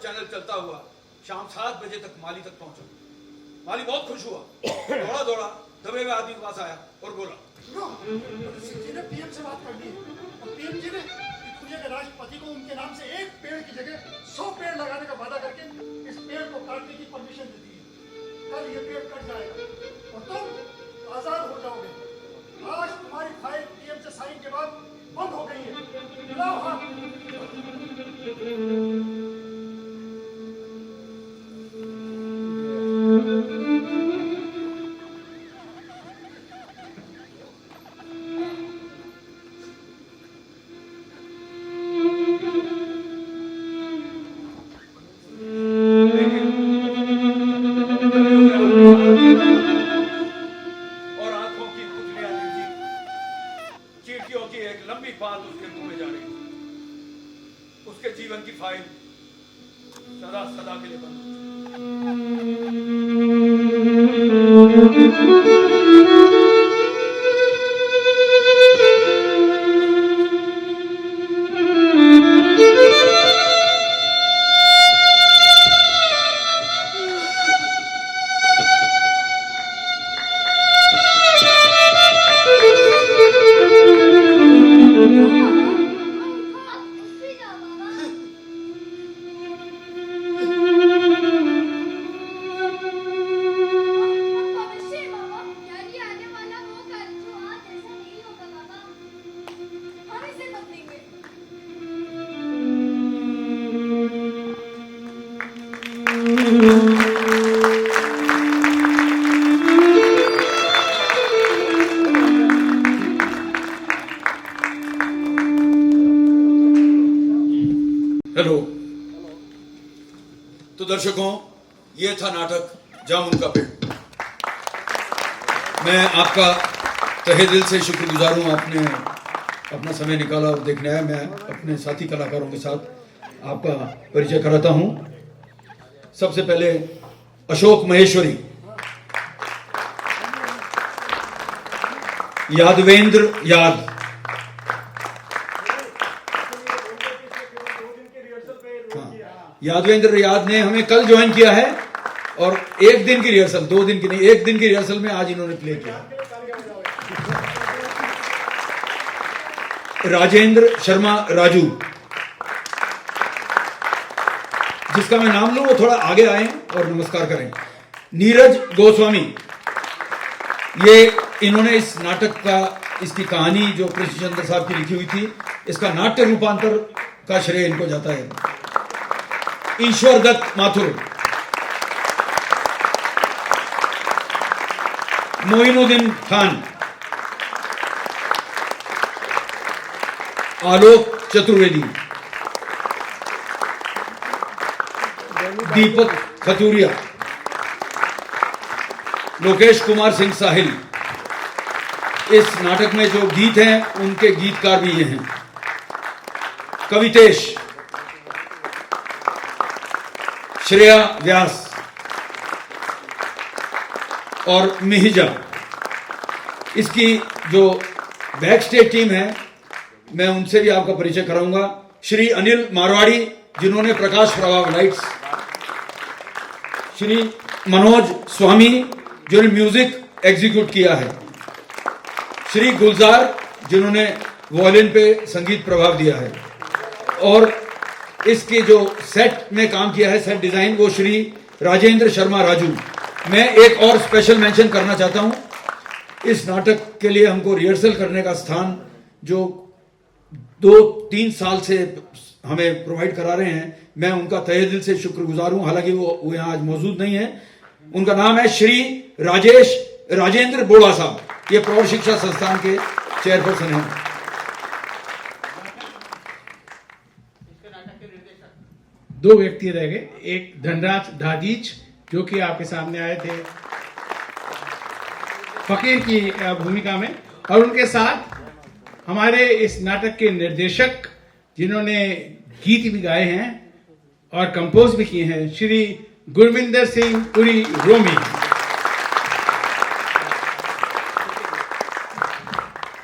S3: चैनल चलता हुआ शाम 7 बजे तक माली तक पहुंचा। माली बहुत खुश हुआ, दौड़ा दबे हुए आदमी के पास आया और बोला,
S5: सिंह जी ने पीएम से बात कर ली और पीएम जी ने दुनिया के राष्ट्रपति को उनके नाम से एक पेड़ की जगह 100 पेड़ लगाने का वादा करके इस पेड़ को काटने की परमिशन दे दी है। कल ये पेड़ कट जाएगा और तुम आजाद हो जाओगे। आज तुम्हारी फाइल पीएम से साइन के बाद बंद हो गई है। मिलाओ हाथ।
S3: और आंखों की पुतलियां दिखी, चींटियों की एक लंबी बात उसके मुंह में जा रही थी। उसके जीवन की फाइल सदा सदा के लिए बंद हो चुकी। हेलो। तो दर्शकों, ये था नाटक जामुन का पेड़। मैं आपका तहे दिल से शुक्रगुजार हूँ, आपने अपना समय निकाला और देखने आया। मैं अपने साथी कलाकारों के साथ आपका परिचय कराता हूँ। सबसे पहले अशोक महेश्वरी, यादवेंद्र याद, यादवेंद्र रियाद ने हमें कल ज्वाइन किया है और एक दिन की रिहर्सल, 2 दिन की नहीं, एक दिन की रिहर्सल में आज इन्होंने प्ले किया। राजेंद्र शर्मा राजू, जिसका मैं नाम लूं वो थोड़ा आगे आए और नमस्कार करें। नीरज गोस्वामी, ये इन्होंने इस नाटक का, इसकी कहानी जो कृष्ण चंद्र साहब की लिखी हुई थी, इसका नाट्य रूपांतर का श्रेय इनको जाता है। ईश्वर दत्त माथुर, मोइनुद्दीन खान, आलोक चतुर्वेदी, दीपक खतूरिया, लोकेश कुमार सिंह साहिल। इस नाटक में जो गीत हैं उनके गीतकार भी ये हैं। कवितेश, श्रेया व्यास और मिहिजा। इसकी जो बैक स्टेज टीम है मैं उनसे भी आपका परिचय कराऊंगा। श्री अनिल मारवाड़ी, जिन्होंने प्रकाश प्रभाव लाइट्स, श्री मनोज स्वामी जिन्होंने म्यूजिक एग्जीक्यूट किया है, श्री गुलजार जिन्होंने वॉयलिन पे संगीत प्रभाव दिया है, और इसके जो सेट में काम किया है, सेट डिजाइन, वो श्री राजेंद्र शर्मा राजू। मैं एक और स्पेशल मेंशन करना चाहता हूं, इस नाटक के लिए हमको रिहर्सल करने का स्थान जो 2-3 साल से हमें प्रोवाइड करा रहे हैं, मैं उनका तहे दिल से शुक्रगुजार हूं। हालांकि वो यहाँ आज मौजूद नहीं है। उनका नाम है श्री राजेंद्र बोड़ा साहब, ये प्रौढ़ शिक्षा संस्थान के चेयरपर्सन हैं।
S4: दो व्यक्ति रह गए, एक धनराज दादीच जो कि आपके सामने आए थे फकीर की भूमिका में, और उनके साथ हमारे इस नाटक के निर्देशक जिन्होंने गीत भी गाए हैं और कंपोज भी किए हैं, श्री गुरविंदर सिंह पुरी रोमी।